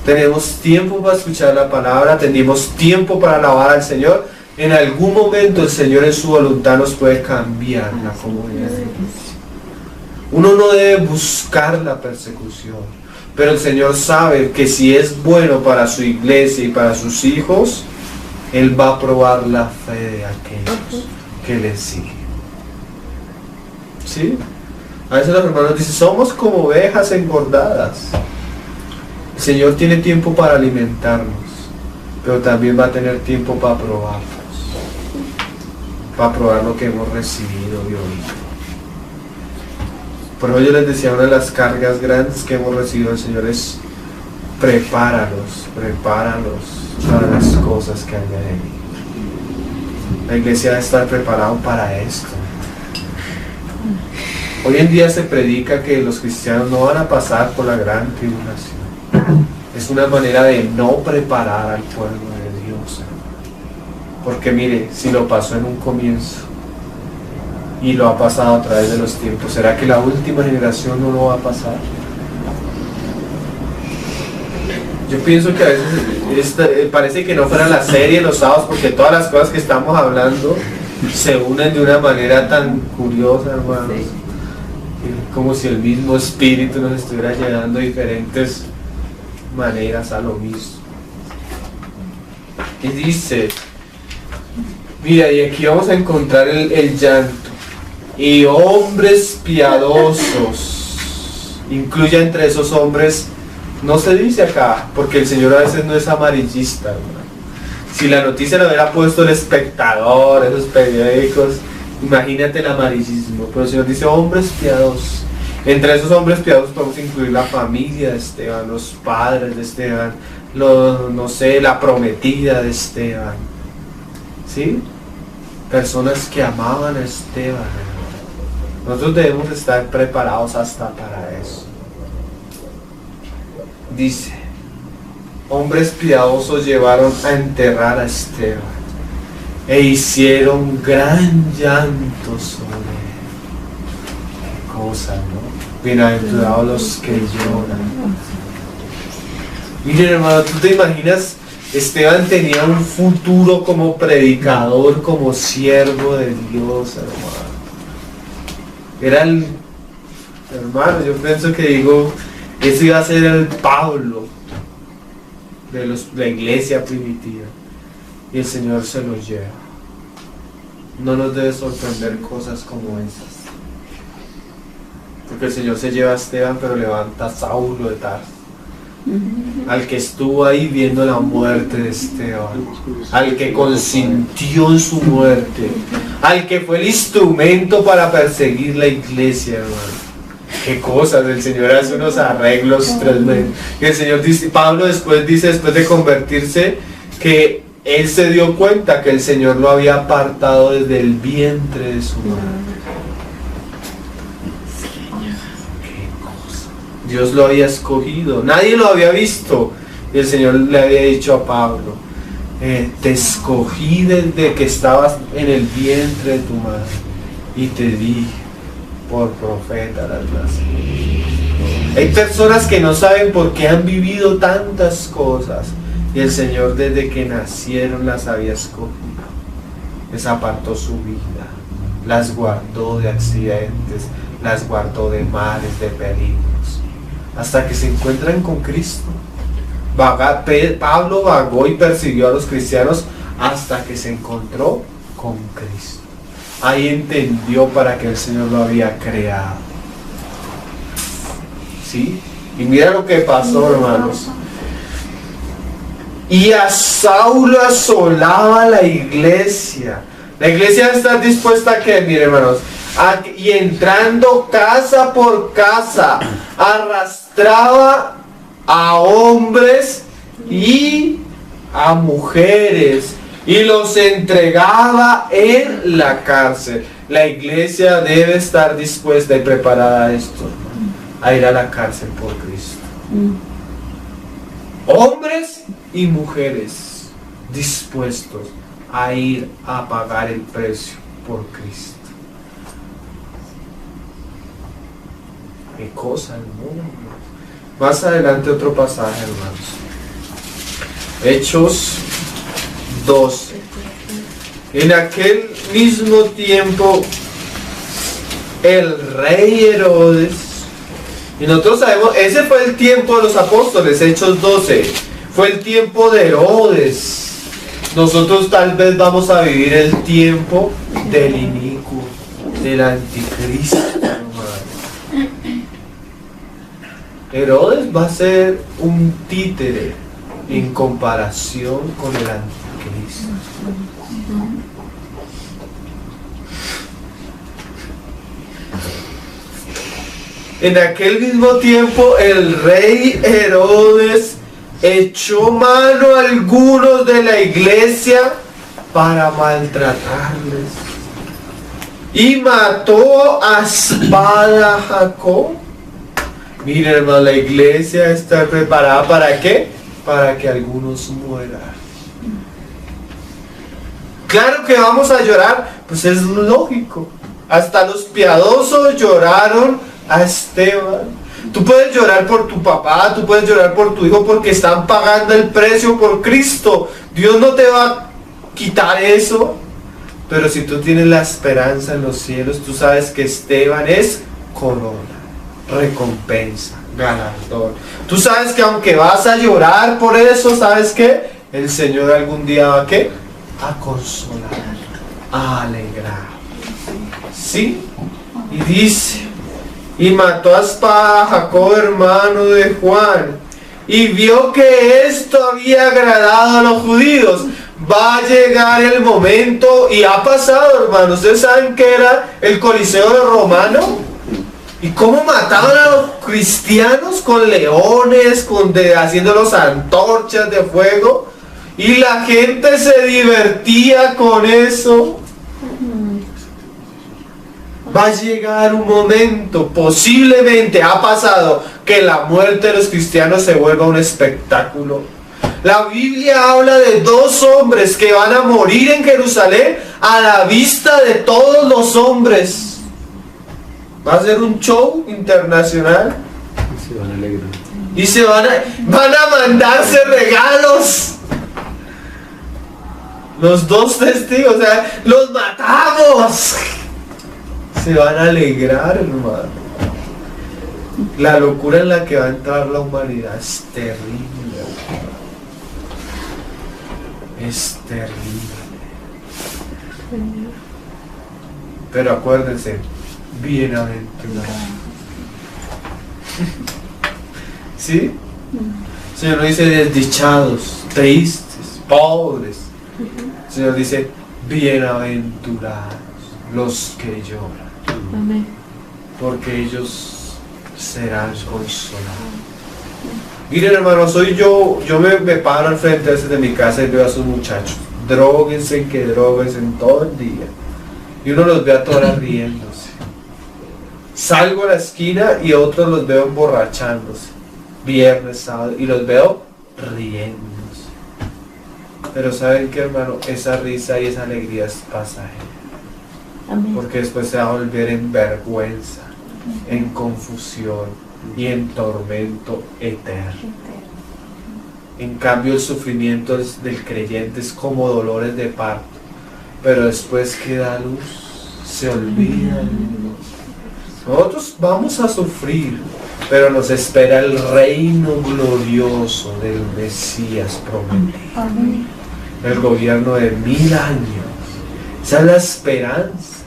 Tenemos tiempo para escuchar la palabra, tenemos tiempo para alabar al Señor. En algún momento el Señor en su voluntad nos puede cambiar la comodidad de la iglesia. Uno no debe buscar la persecución. Pero el Señor sabe que si es bueno para su iglesia y para sus hijos, Él va a probar la fe de aquellos que le siguen. ¿Sí? A veces los hermanos dicen, somos como ovejas engordadas. El Señor tiene tiempo para alimentarnos, pero también va a tener tiempo para probarnos, para probar lo que hemos recibido y oído. Por eso yo les decía, una de las cargas grandes que hemos recibido del Señor es prepáralos para las cosas que han de venir. La iglesia debe estar preparada para esto. Hoy en día se predica que los cristianos no van a pasar por la gran tribulación. Es una manera de no preparar al pueblo de Dios. Porque mire, si lo pasó en un comienzo y lo ha pasado a través de los tiempos, ¿será que la última generación no lo va a pasar? Yo pienso que a veces parece que no fuera la serie los sábados, porque todas las cosas que estamos hablando se unen de una manera tan curiosa, hermanos. Como si el mismo espíritu nos estuviera llegando de diferentes maneras a lo mismo. Y dice, mira, y aquí vamos a encontrar el llanto. Y hombres piadosos, incluya entre esos hombres, no se dice acá, porque el Señor a veces no es amarillista, hermano. Si la noticia la hubiera puesto El Espectador, esos periódicos, imagínate el amarillismo. Pero el Señor dice hombres piadosos. Entre esos hombres piadosos podemos incluir la familia de Esteban, los padres de Esteban, no sé, la prometida de Esteban. ¿Sí? Personas que amaban a Esteban, hermano. Nosotros debemos estar preparados hasta para eso. Dice, hombres piadosos llevaron a enterrar a Esteban e hicieron gran llanto sobre él. Qué cosa, ¿no? Bienaventurados los que lloran. Miren, hermano, ¿tú te imaginas? Esteban tenía un futuro como predicador, como siervo de Dios, hermano. Era el hermano, yo pienso que ese iba a ser el Pablo de la iglesia primitiva. Y el Señor se lo lleva. No nos debe sorprender cosas como esas. Porque el Señor se lleva a Esteban, pero levanta a Saulo de Tarso. Al que estuvo ahí viendo la muerte de Esteban, al que consintió en su muerte, al que fue el instrumento para perseguir la iglesia, hermano. Qué cosas, el Señor hace unos arreglos tremendos. Y el Señor dice, Pablo después de convertirse, que él se dio cuenta que el Señor lo había apartado desde el vientre de su madre. Dios lo había escogido, nadie lo había visto. Y el Señor le había dicho a Pablo, te escogí desde que estabas en el vientre de tu madre y te di por profeta a las naciones. Hay personas que no saben por qué han vivido tantas cosas y el Señor desde que nacieron las había escogido. Les apartó su vida, las guardó de accidentes, las guardó de males, de peligros, hasta que se encuentran con Cristo. Pablo vagó y persiguió a los cristianos hasta que se encontró con Cristo. Ahí entendió para qué el Señor lo había creado. ¿Sí? Y mira lo que pasó, hermanos. Y a Saulo asolaba la iglesia. La iglesia está dispuesta a que, miren, hermanos, y entrando casa por casa, arrastraba a hombres y a mujeres y los entregaba en la cárcel. La iglesia debe estar dispuesta y preparada a esto, a ir a la cárcel por Cristo. Hombres y mujeres dispuestos a ir a pagar el precio por Cristo. Qué cosa, hermano. Más adelante otro pasaje, hermanos. Hechos 12. En aquel mismo tiempo, el rey Herodes Y nosotros sabemos, ese fue el tiempo de los apóstoles, Hechos 12. Fue el tiempo de Herodes. Nosotros tal vez vamos a vivir el tiempo del inicuo, del anticristo, hermano. Herodes va a ser un títere en comparación con el anticristo. En aquel mismo tiempo el rey Herodes echó mano a algunos de la iglesia para maltratarles y mató a espada a Jacob. Miren, hermano, la iglesia está preparada ¿para qué? Para que algunos mueran. Claro que vamos a llorar, pues es lógico. Hasta los piadosos lloraron a Esteban. Tú puedes llorar por tu papá, tú puedes llorar por tu hijo porque están pagando el precio por Cristo. Dios no te va a quitar eso. Pero si tú tienes la esperanza en los cielos, tú sabes que Esteban es corona, recompensa, galardón. Tú sabes que aunque vas a llorar por eso, ¿sabes qué? El Señor algún día va a ¿qué? A consolar, a alegrar. ¿Sí? Y dice: y mató a espada a Jacob, hermano de Juan, y vio que esto había agradado a los judíos. Va a llegar el momento, y ha pasado, hermano. ¿Ustedes saben qué era el Coliseo romano? ¿Y cómo mataban a los cristianos? Con leones, haciéndolos antorchas de fuego. Y la gente se divertía con eso. Va a llegar un momento, posiblemente ha pasado, que la muerte de los cristianos se vuelva un espectáculo. La Biblia habla de 2 hombres que van a morir en Jerusalén a la vista de todos los hombres. Va a ser un show internacional. Se van a alegrar. Y van a mandarse regalos. Los 2 testigos, o sea, los matamos. Se van a alegrar, hermano. La locura en la que va a entrar la humanidad es terrible, hermano. Es terrible. Pero acuérdense, bienaventurados. ¿Sí? El Señor no dice desdichados, tristes, pobres. El Señor dice bienaventurados los que lloran. Amén. Porque ellos serán consolados. Miren, hermanos, yo me paro al frente a veces de mi casa y veo a esos muchachos. Dróguense todo el día. Y uno los ve a todas riéndose. Salgo a la esquina y otros los veo emborrachándose. Viernes, sábado, y los veo riéndose. Pero ¿saben qué, hermano? Esa risa y esa alegría es pasajera. Amén. Porque después se va a volver en vergüenza, en confusión y en tormento eterno. En cambio, el sufrimiento del creyente es como dolores de parto, pero después que da luz, se olvida de Dios. Nosotros vamos a sufrir, pero nos espera el reino glorioso del Mesías prometido. Amén. El gobierno de 1000 años. Esa es la esperanza.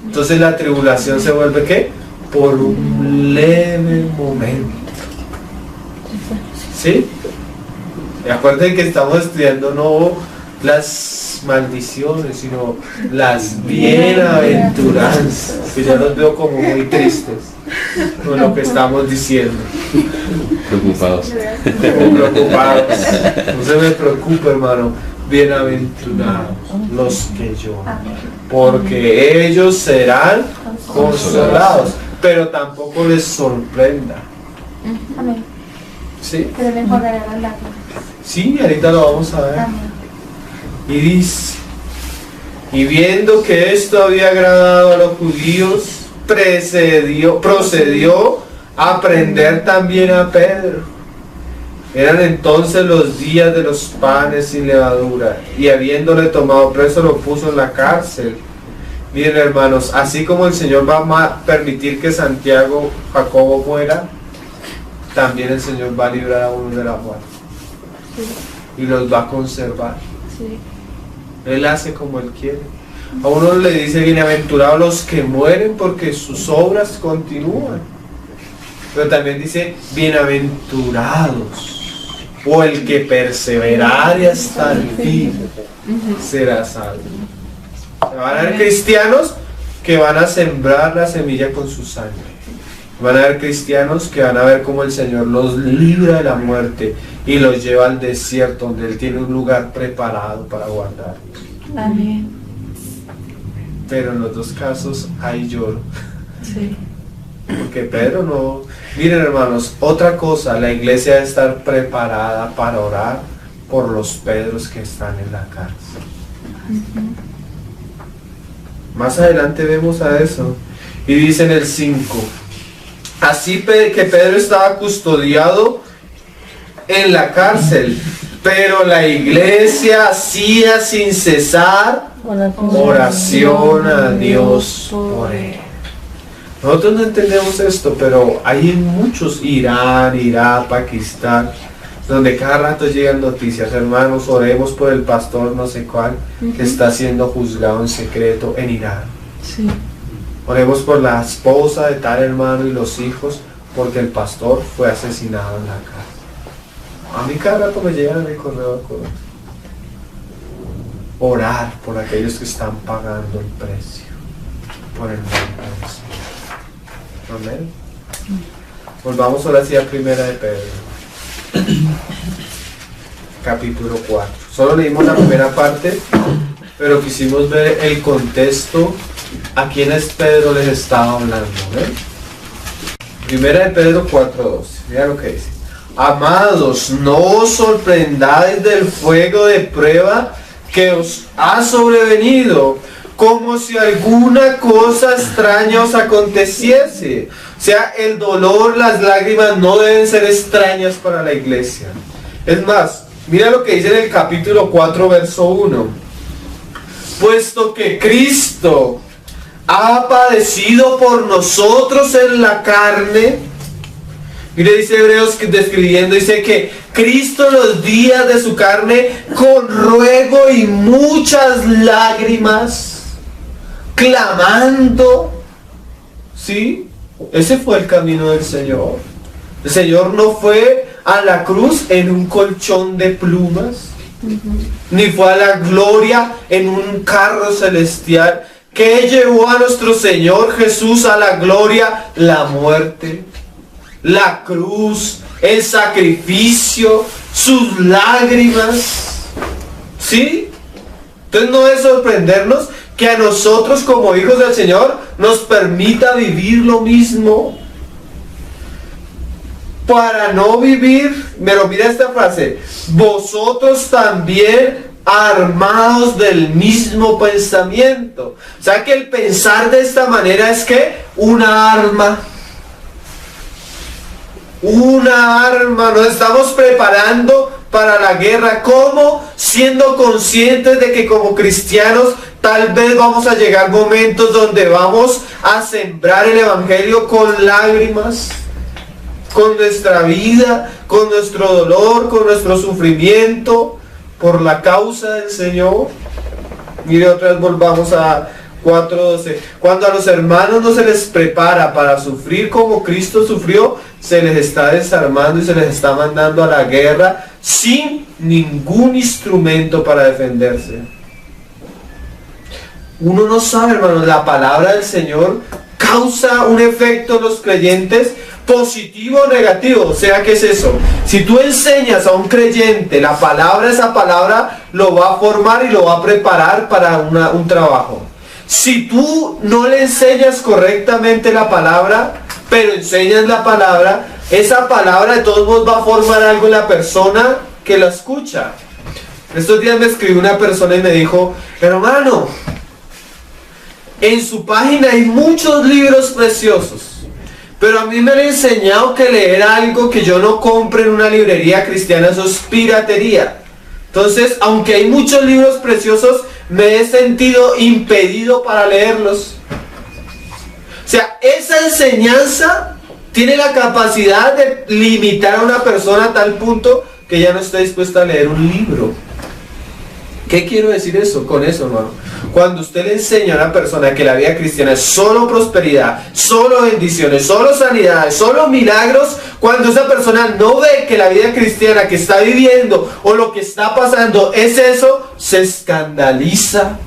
Entonces la tribulación se vuelve ¿qué? Por un leve momento. ¿Sí? Y acuérdense que estamos estudiando no las maldiciones, sino las bienaventuranzas. Que ya los veo como muy tristes con lo que estamos diciendo. Preocupados. Como preocupados. No se me preocupe, hermano. Bienaventurados los que lloran, porque ellos serán consolados. Pero tampoco les sorprenda. Amén. ¿Sí? Que deben enjuagar las lágrimas. Sí, ahorita lo vamos a ver. Amén. Y dice: y viendo que esto había agradado a los judíos, procedió a prender también a Pedro. Eran entonces los días de los panes sin levadura, y habiéndole tomado preso lo puso en la cárcel. Miren, hermanos, así como el Señor va a permitir que Santiago, Jacobo muera, también el Señor va a librar a uno de la muerte. Sí. Y los va a conservar. Sí. Él hace como Él quiere. A uno le dice bienaventurados los que mueren porque sus obras continúan. Pero también dice bienaventurados, o el que perseverare hasta el fin será salvo. Van a haber cristianos que van a sembrar la semilla con su sangre. Van a haber cristianos que van a ver cómo el Señor los libra de la muerte y los lleva al desierto donde Él tiene un lugar preparado para guardar. Amén. Pero en los dos casos hay lloro. Sí. Porque Pedro no... Miren hermanos, otra cosa, la iglesia debe estar preparada para orar por los Pedros que están en la cárcel. Más adelante vemos a eso. Y dice en el 5, así que Pedro estaba custodiado en la cárcel, pero la iglesia hacía sin cesar oración a Dios por él. Nosotros no entendemos esto, pero hay en muchos, Irán, Irak, Pakistán, donde cada rato llegan noticias, hermanos, oremos por el pastor no sé cuál, que está siendo juzgado en secreto en Irán. Sí. Oremos por la esposa de tal hermano y los hijos, porque el pastor fue asesinado en la casa. A mí cada rato me llegan el correo con eso. Orar por aquellos que están pagando el precio, por el nombre del Señor. Amén. Volvamos ahora sí a Primera de Pedro. Capítulo 4. Solo leímos la primera parte, pero quisimos ver el contexto a quienes Pedro les estaba hablando. Primera de Pedro 4:12. Mira lo que dice. Amados, no os sorprendáis del fuego de prueba que os ha sobrevenido, como si alguna cosa extraña os aconteciese. O sea, el dolor, las lágrimas no deben ser extrañas para la iglesia. Es más, mira lo que dice en el capítulo 4, verso 1. Puesto que Cristo ha padecido por nosotros en la carne. Mire, dice Hebreos describiendo, dice que Cristo los días de su carne con ruego y muchas lágrimas, clamando, ¿sí? Ese fue el camino del Señor. El Señor no fue a la cruz en un colchón de plumas, ni fue a la gloria en un carro celestial. ¿Qué llevó a nuestro Señor Jesús a la gloria? La muerte, la cruz, el sacrificio, sus lágrimas. ¿Sí? Entonces no es sorprendernos que a nosotros como hijos del Señor nos permita vivir lo mismo. Para no vivir, pero mira esta frase, vosotros también armados del mismo pensamiento. O sea que el pensar de esta manera es que una arma, nos estamos preparando para la guerra. ¿Cómo? Siendo conscientes de que como cristianos tal vez vamos a llegar momentos donde vamos a sembrar el evangelio con lágrimas, con nuestra vida, con nuestro dolor, con nuestro sufrimiento, por la causa del Señor. Mire, otra vez volvamos a 4:12. Cuando a los hermanos no se les prepara para sufrir como Cristo sufrió, se les está desarmando y se les está mandando a la guerra sin ningún instrumento para defenderse. Uno no sabe, hermanos, la palabra del Señor causa un efecto en los creyentes, positivo o negativo. O sea, ¿qué es eso? Si tú enseñas a un creyente la palabra, esa palabra lo va a formar y lo va a preparar para un trabajo. Si tú no le enseñas correctamente la palabra, pero enseñas la palabra, esa palabra de todos modos va a formar algo en la persona que la escucha. Estos días me escribió una persona y me dijo, hermano, en su página hay muchos libros preciosos, pero a mí me han enseñado que leer algo que yo no compre en una librería cristiana, eso es piratería. Entonces, aunque hay muchos libros preciosos, me he sentido impedido para leerlos. O sea, esa enseñanza tiene la capacidad de limitar a una persona a tal punto que ya no está dispuesta a leer un libro. ¿Qué quiero decir con eso, hermano? Cuando usted le enseña a una persona que la vida cristiana es solo prosperidad, solo bendiciones, solo sanidades, solo milagros, cuando esa persona no ve que la vida cristiana que está viviendo o lo que está pasando es eso, se escandaliza,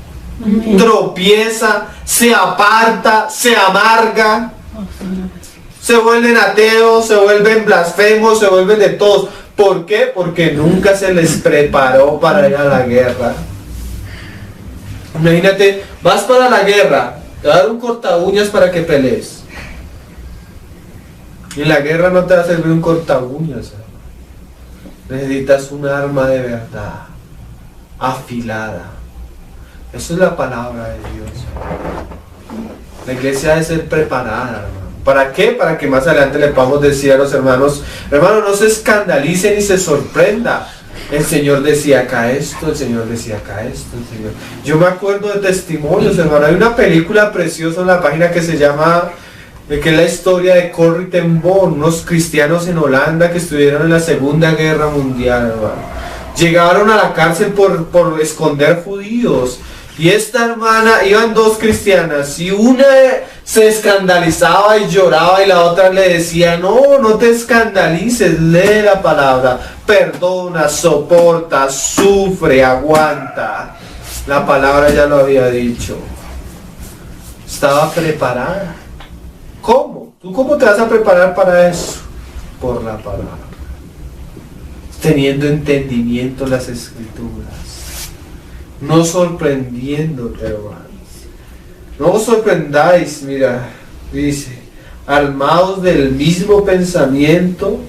tropieza, se aparta, se amarga, se vuelven ateos, se vuelven blasfemos, se vuelven de todos. ¿Por qué? Porque nunca se les preparó para ir a la guerra. Imagínate, vas para la guerra, te va a dar un corta uñas para que pelees. Y en la guerra no te va a servir un corta uñas. Necesitas un arma de verdad, afilada. Eso es la palabra de Dios. La iglesia debe ser preparada, hermano. ¿Para qué? Para que más adelante le podamos decir a los hermanos, hermano, no se escandalicen ni se sorprenda. El Señor decía acá esto, el Señor decía acá esto, el Señor. Yo me acuerdo de testimonios, hermano. Hay una película preciosa en la página que se llama, que es la historia de Corrie ten Boom, unos cristianos en Holanda que estuvieron en la Segunda Guerra Mundial, hermano. Llegaron a la cárcel por esconder judíos. Y esta hermana, iban dos cristianas, y una se escandalizaba y lloraba y la otra le decía, no, no te escandalices, lee la palabra, perdona, soporta, sufre, aguanta. La palabra ya lo había dicho. Estaba preparada. ¿Cómo? ¿Tú cómo te vas a preparar para eso? Por la palabra. Teniendo entendimiento en las Escrituras. No sorprendiéndote, hermanos. No os sorprendáis, mira, dice, armados del mismo pensamiento,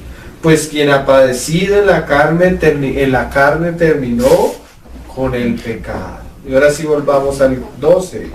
pues quien ha padecido en la carne terminó con el pecado. Y ahora sí volvamos al 12.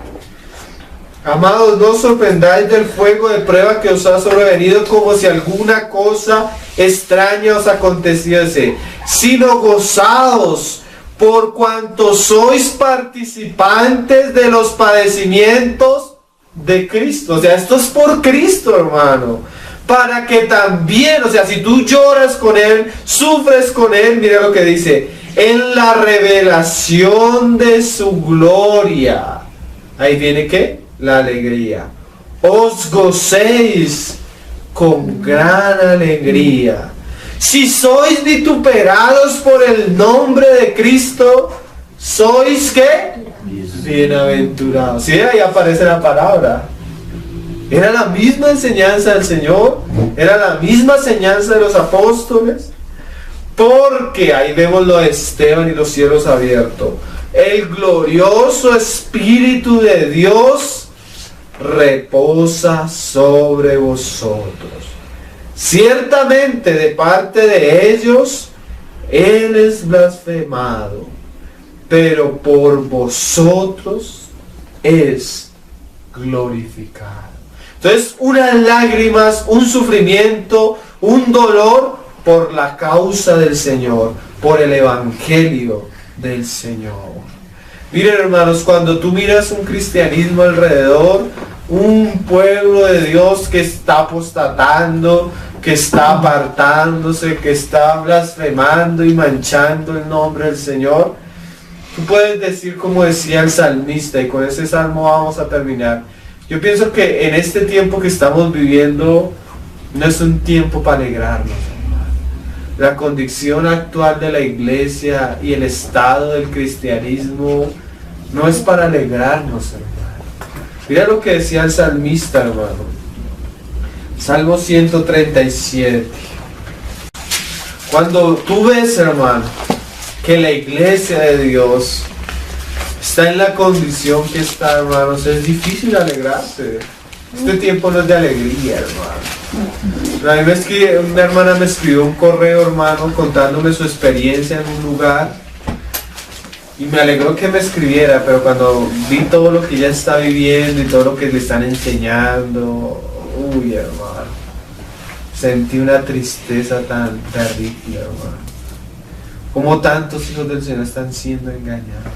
Amados, no os sorprendáis del fuego de prueba que os ha sobrevenido como si alguna cosa extraña os aconteciese, sino gozaos por cuanto sois participantes de los padecimientos de Cristo. O sea, esto es por Cristo, hermano. Para que también, o sea, si tú lloras con Él, sufres con Él, mira lo que dice, en la revelación de su gloria. Ahí viene ¿qué? La alegría. Os gocéis con gran alegría. Si sois vituperados por el nombre de Cristo, sois ¿qué? Bienaventurados. Sí, ahí aparece la palabra. Era la misma enseñanza del Señor, era la misma enseñanza de los apóstoles, porque ahí vemos lo de Esteban y los cielos abiertos. El glorioso Espíritu de Dios reposa sobre vosotros. Ciertamente de parte de ellos Él es blasfemado, pero por vosotros es glorificado. Entonces, unas lágrimas, un sufrimiento, un dolor por la causa del Señor, por el Evangelio del Señor. Miren, hermanos, cuando tú miras un cristianismo alrededor, un pueblo de Dios que está apostatando, que está apartándose, que está blasfemando y manchando el nombre del Señor, tú puedes decir como decía el salmista, y con ese salmo vamos a terminar. Yo pienso que en este tiempo que estamos viviendo no es un tiempo para alegrarnos, hermano. La condición actual de la iglesia y el estado del cristianismo no es para alegrarnos, hermano. Mira lo que decía el salmista, hermano. Salmo 137. Cuando tú ves, hermano, que la iglesia de Dios está en la condición que está, hermanos, es difícil alegrarse. Este tiempo no es de alegría, hermano. A mí una hermana me escribió un correo, hermano, contándome su experiencia en un lugar. Y me alegró que me escribiera, pero cuando vi todo lo que ella está viviendo y todo lo que le están enseñando, uy, hermano, sentí una tristeza tan terrible, hermano. Como tantos hijos del Señor están siendo engañados.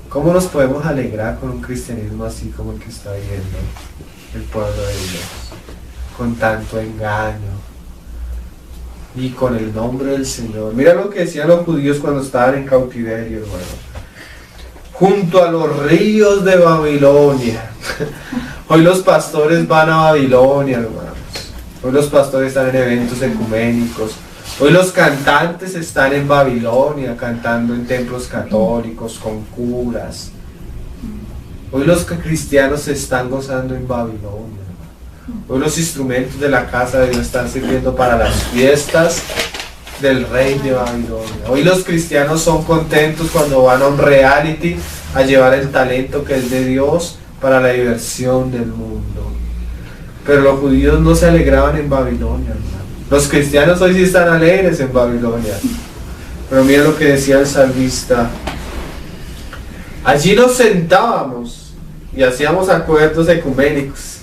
¿Cómo nos podemos alegrar con un cristianismo así como el que está viviendo el pueblo de Dios? con tanto engaño y con el nombre del Señor. Mira lo que decían los judíos cuando estaban en cautiverio, hermano. Junto a los ríos de Babilonia. Hoy los pastores van a Babilonia, hermanos. Hoy los pastores están en eventos ecuménicos. Hoy los cantantes están en Babilonia cantando en templos católicos con curas. Hoy los cristianos se están gozando en Babilonia. Hoy los instrumentos de la casa de Dios están sirviendo para las fiestas del rey de Babilonia. Hoy los cristianos son contentos cuando van a un reality a llevar el talento que es de Dios para la diversión del mundo. Pero los judíos no se alegraban en Babilonia, hermano. Los cristianos hoy sí están alegres en Babilonia. Pero mira lo que decía el salmista. Allí nos sentábamos y hacíamos acuerdos ecuménicos.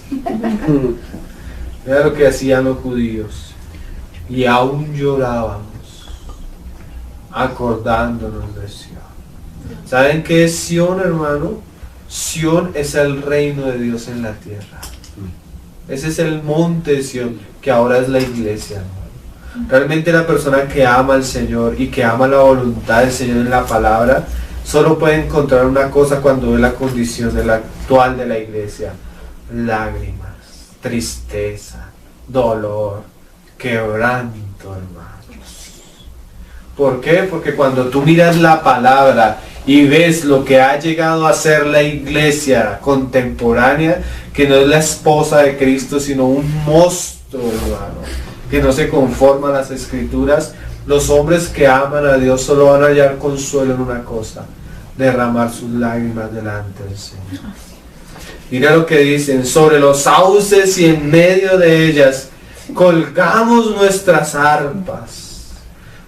Mira lo que hacían los judíos. Y aún llorábamos, acordándonos de Sión. ¿Saben qué es Sión, hermano? Sión es el reino de Dios en la tierra. Ese es el monte de Sión, que ahora es la iglesia, hermano. Realmente la persona que ama al Señor y que ama la voluntad del Señor en la palabra, solo puede encontrar una cosa cuando ve la condición actual de la iglesia: lágrimas, tristeza, dolor, quebranto, hermanos. ¿Por qué? Porque cuando tú miras la palabra y ves lo que ha llegado a ser la iglesia contemporánea, que no es la esposa de Cristo, sino un monstruo, hermano, que no se conforma a las escrituras, los hombres que aman a Dios solo van a hallar consuelo en una cosa: derramar sus lágrimas delante del Señor. Mira lo que dicen: sobre los sauces y en medio de ellas colgamos nuestras arpas.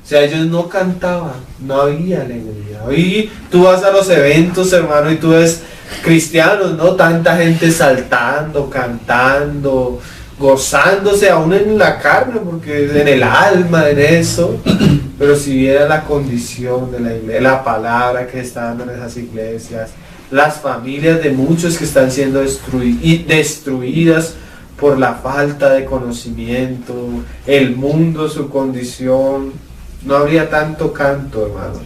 O sea, ellos no cantaban, no había alegría. Hoy tú vas a los eventos, hermano, y tú ves cristianos, ¿no? Tanta gente saltando, cantando, gozándose aún en la carne, porque en el alma, en eso. Pero si viera la condición de la iglesia, la palabra que está dando en esas iglesias, las familias de muchos que están siendo destruidas por la falta de conocimiento, el mundo, su condición, no habría tanto canto, hermano.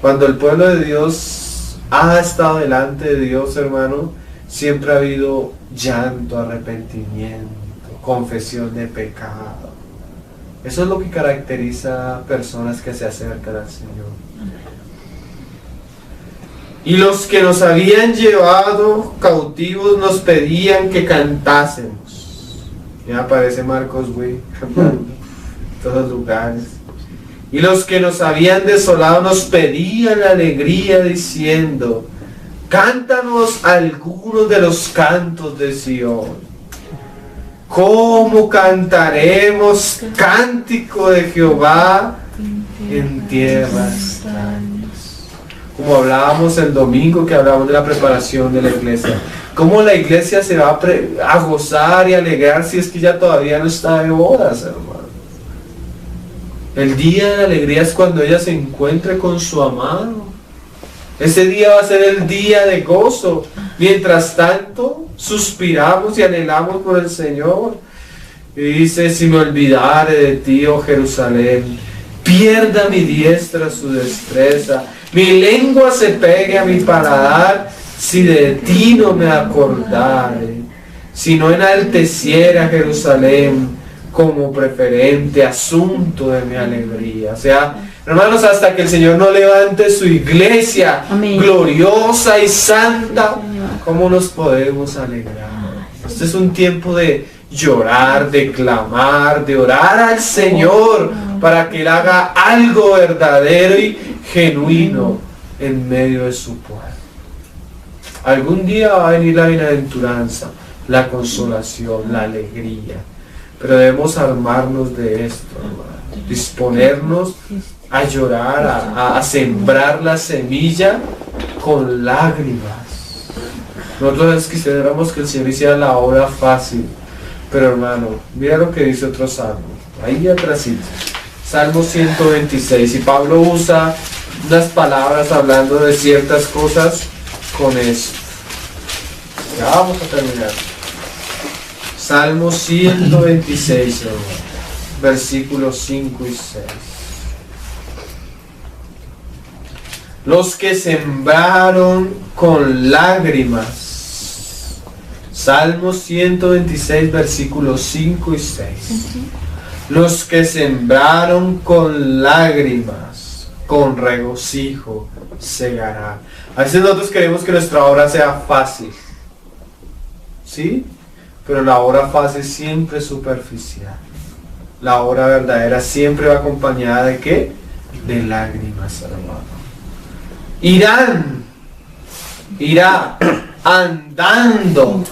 Cuando el pueblo de Dios ha estado delante de Dios, hermano, siempre ha habido llanto, arrepentimiento, confesión de pecado. Eso es lo que caracteriza a personas que se acercan al Señor. Y los que nos habían llevado cautivos nos pedían que cantásemos. Ya aparece Marcos Witt en todos los lugares. Y los que nos habían desolado nos pedían alegría diciendo: cántanos algunos de los cantos de Sión. ¿Cómo cantaremos cántico de Jehová en tierras extrañas? Como hablábamos el domingo, que hablábamos de la preparación de la iglesia. ¿Cómo la iglesia se va a gozar y alegrar si es que ya todavía no está de bodas, hermano? El día de la alegría es cuando ella se encuentre con su amado. Ese día va a ser el día de gozo. Mientras tanto, suspiramos y anhelamos por el Señor. Y dice: si me olvidare de ti, oh Jerusalén, pierda mi diestra su destreza, mi lengua se pegue a mi paladar, si de ti no me acordare, si no enalteciera Jerusalén como preferente asunto de mi alegría. O sea, hermanos, hasta que el Señor no levante su iglesia gloriosa y santa, ¿cómo nos podemos alegrar? Este es un tiempo de llorar, de clamar, de orar al Señor para que Él haga algo verdadero y genuino en medio de su pueblo. Algún día va a venir la bienaventuranza, la consolación, la alegría. Pero debemos armarnos de esto, hermano. Disponernos a llorar, a sembrar la semilla con lágrimas. Nosotros quisiéramos que el Señor hiciera la obra fácil. Pero hermano, mira lo que dice otro salmo. Ahí atrásito. Salmo 126. Y Pablo usa unas palabras hablando de ciertas cosas con eso. Ya vamos a terminar. Salmo 126, versículos 5 y 6. Los que sembraron con lágrimas. Salmo 126, versículos 5 y 6. Los que sembraron con lágrimas, con regocijo segarán. A veces nosotros queremos que nuestra obra sea fácil, ¿sí? Pero la obra fácil siempre es superficial. La obra verdadera siempre va acompañada ¿de qué? De lágrimas, hermano. Irá andando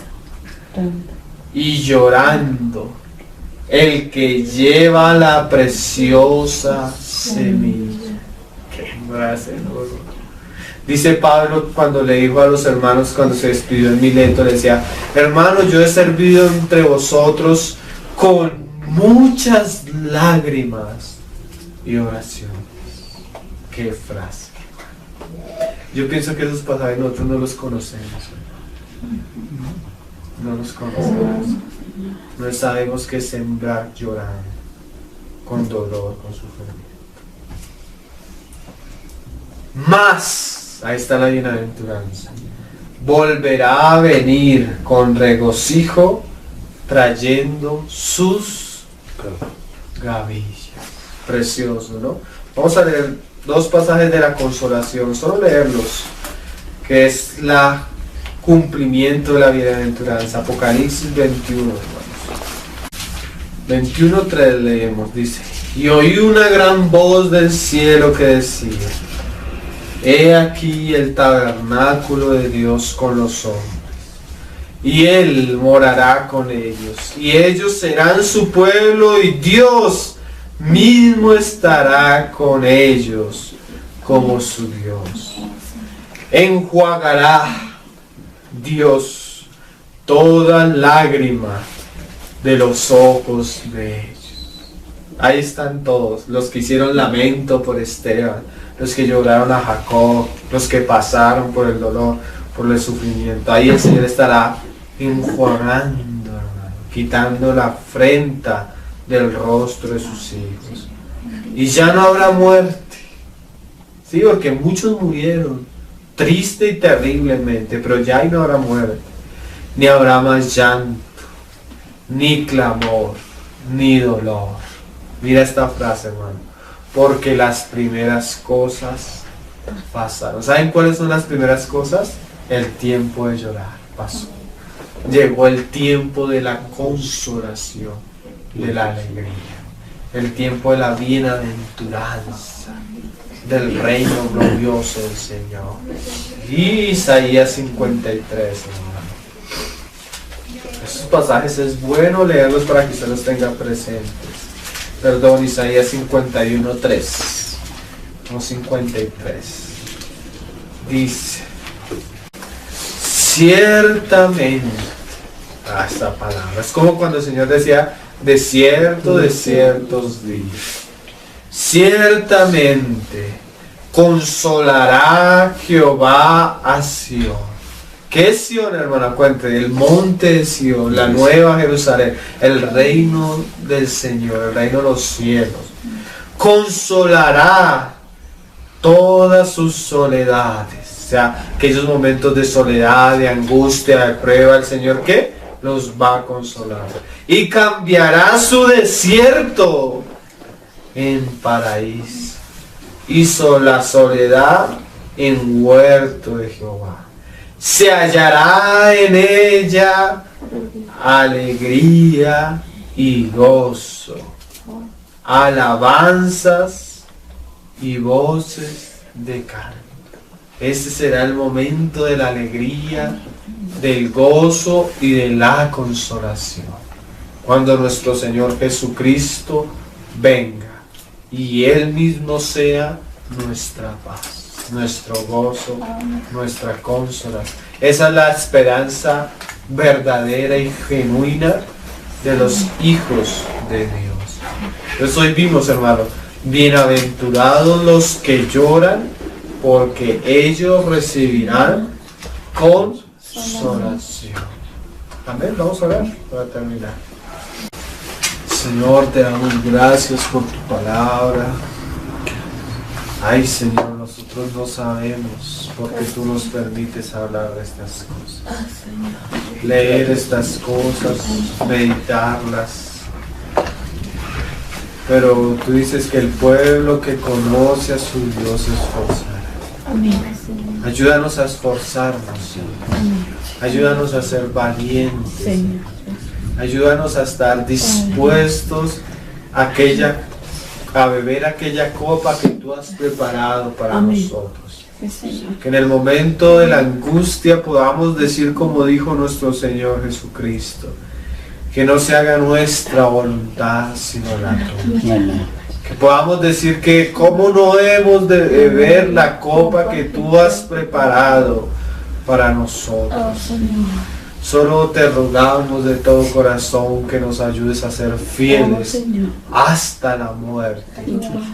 y llorando el que lleva la preciosa semilla. Qué frase, ¿no? Dice Pablo cuando le dijo a los hermanos, cuando se despidió en Mileto, le decía: hermanos, yo he servido entre vosotros con muchas lágrimas y oraciones. Qué frase. Yo pienso que esos pasajes nosotros no los conocemos. No los conocemos. No sabemos qué sembrar llorando, con dolor, con sufrimiento. Más, ahí está la bienaventuranza, volverá a venir con regocijo trayendo sus gavillas. Precioso, ¿no? Vamos a leer dos pasajes de la consolación, solo leerlos, que es la cumplimiento de la bienaventuranza. Apocalipsis 21, hermanos. 21:3 leemos, dice: y oí una gran voz del cielo que decía: he aquí el tabernáculo de Dios con los hombres, y Él morará con ellos, y ellos serán su pueblo, y Dios mismo estará con ellos como su Dios. Enjuagará Dios toda lágrima de los ojos de ellos. Ahí están todos, los que hicieron lamento por Esteban, los que lloraron a Jacob, los que pasaron por el dolor, por el sufrimiento. Ahí el Señor estará enjuagando, hermano, quitando la afrenta del rostro de sus hijos. Y ya no habrá muerte. Sí, porque muchos murieron triste y terriblemente, pero ya ahí no habrá muerte. Ni habrá más llanto, ni clamor, ni dolor. Mira esta frase, hermano. Porque las primeras cosas pasaron. ¿Saben cuáles son las primeras cosas? El tiempo de llorar pasó. Llegó el tiempo de la consolación, de la alegría. El tiempo de la bienaventuranza, del reino glorioso del Señor. Y Isaías 53, hermano. Esos pasajes es bueno leerlos para que usted los tenga presentes. Perdón, Isaías 51:3 o 53. Dice: ciertamente, esta palabra es como cuando el Señor decía: de cierto, de ciertos días, ciertamente consolará Jehová a Sión. ¿Qué es Sión, hermana? Cuente, el monte de Sión, la nueva Jerusalén, el reino del Señor, el reino de los cielos. Consolará todas sus soledades. O sea, aquellos momentos de soledad, de angustia, de prueba, el Señor, ¿qué? Los va a consolar. Y cambiará su desierto en paraíso, y la soledad en huerto de Jehová. Se hallará en ella alegría y gozo, alabanzas y voces de canto. Este será el momento de la alegría, del gozo y de la consolación, cuando nuestro Señor Jesucristo venga y Él mismo sea nuestra paz, nuestro gozo, nuestra consolación. Esa es la esperanza verdadera y genuina de los hijos de Dios. Entonces hoy vimos, hermano, bienaventurados los que lloran, porque ellos recibirán consolación. Amén. Vamos a orar para terminar. Señor, te damos gracias por tu palabra. Ay, Señor, nosotros no sabemos porque tú nos permites hablar de estas cosas. Leer estas cosas, meditarlas. Pero tú dices que el pueblo que conoce a su Dios se esforzará. Amén. Ayúdanos a esforzarnos, Señor. Ayúdanos a ser valientes. Señor. Ayúdanos a estar dispuestos a beber aquella copa que tú has preparado para Amén. nosotros. Señor. Que en el momento de la angustia podamos decir como dijo nuestro Señor Jesucristo, que no se haga nuestra voluntad sino la tuya. Que podamos decir que cómo no hemos de beber la copa que tú has preparado para nosotros. Solo te rogamos de todo corazón que nos ayudes a ser fieles hasta la muerte.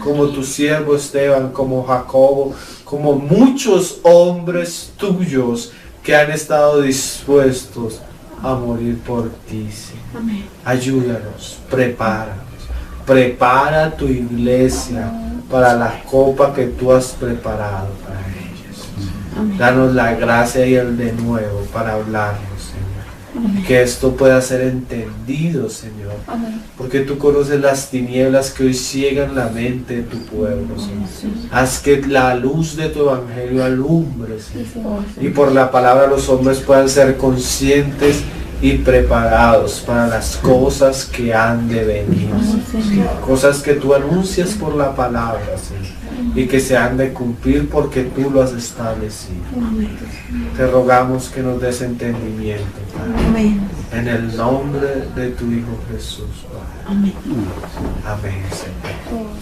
Como tu siervo Esteban, como Jacobo, como muchos hombres tuyos que han estado dispuestos a morir por ti, Señor. Ayúdanos, prepáranos. Prepara tu iglesia para la copa que tú has preparado para ellos. Danos la gracia y el de nuevo para hablarnos, Señor. Que esto pueda ser entendido, Señor. Porque tú conoces las tinieblas que hoy ciegan la mente de tu pueblo, Señor. Haz que la luz de tu evangelio alumbre, Señor. Y por la palabra los hombres puedan ser conscientes y preparados para las cosas que han de venir, cosas que tú anuncias por la palabra, Señor, y que se han de cumplir porque tú lo has establecido. Te rogamos que nos des entendimiento, Padre. En el nombre de tu Hijo Jesús, Padre. Amén, Señor.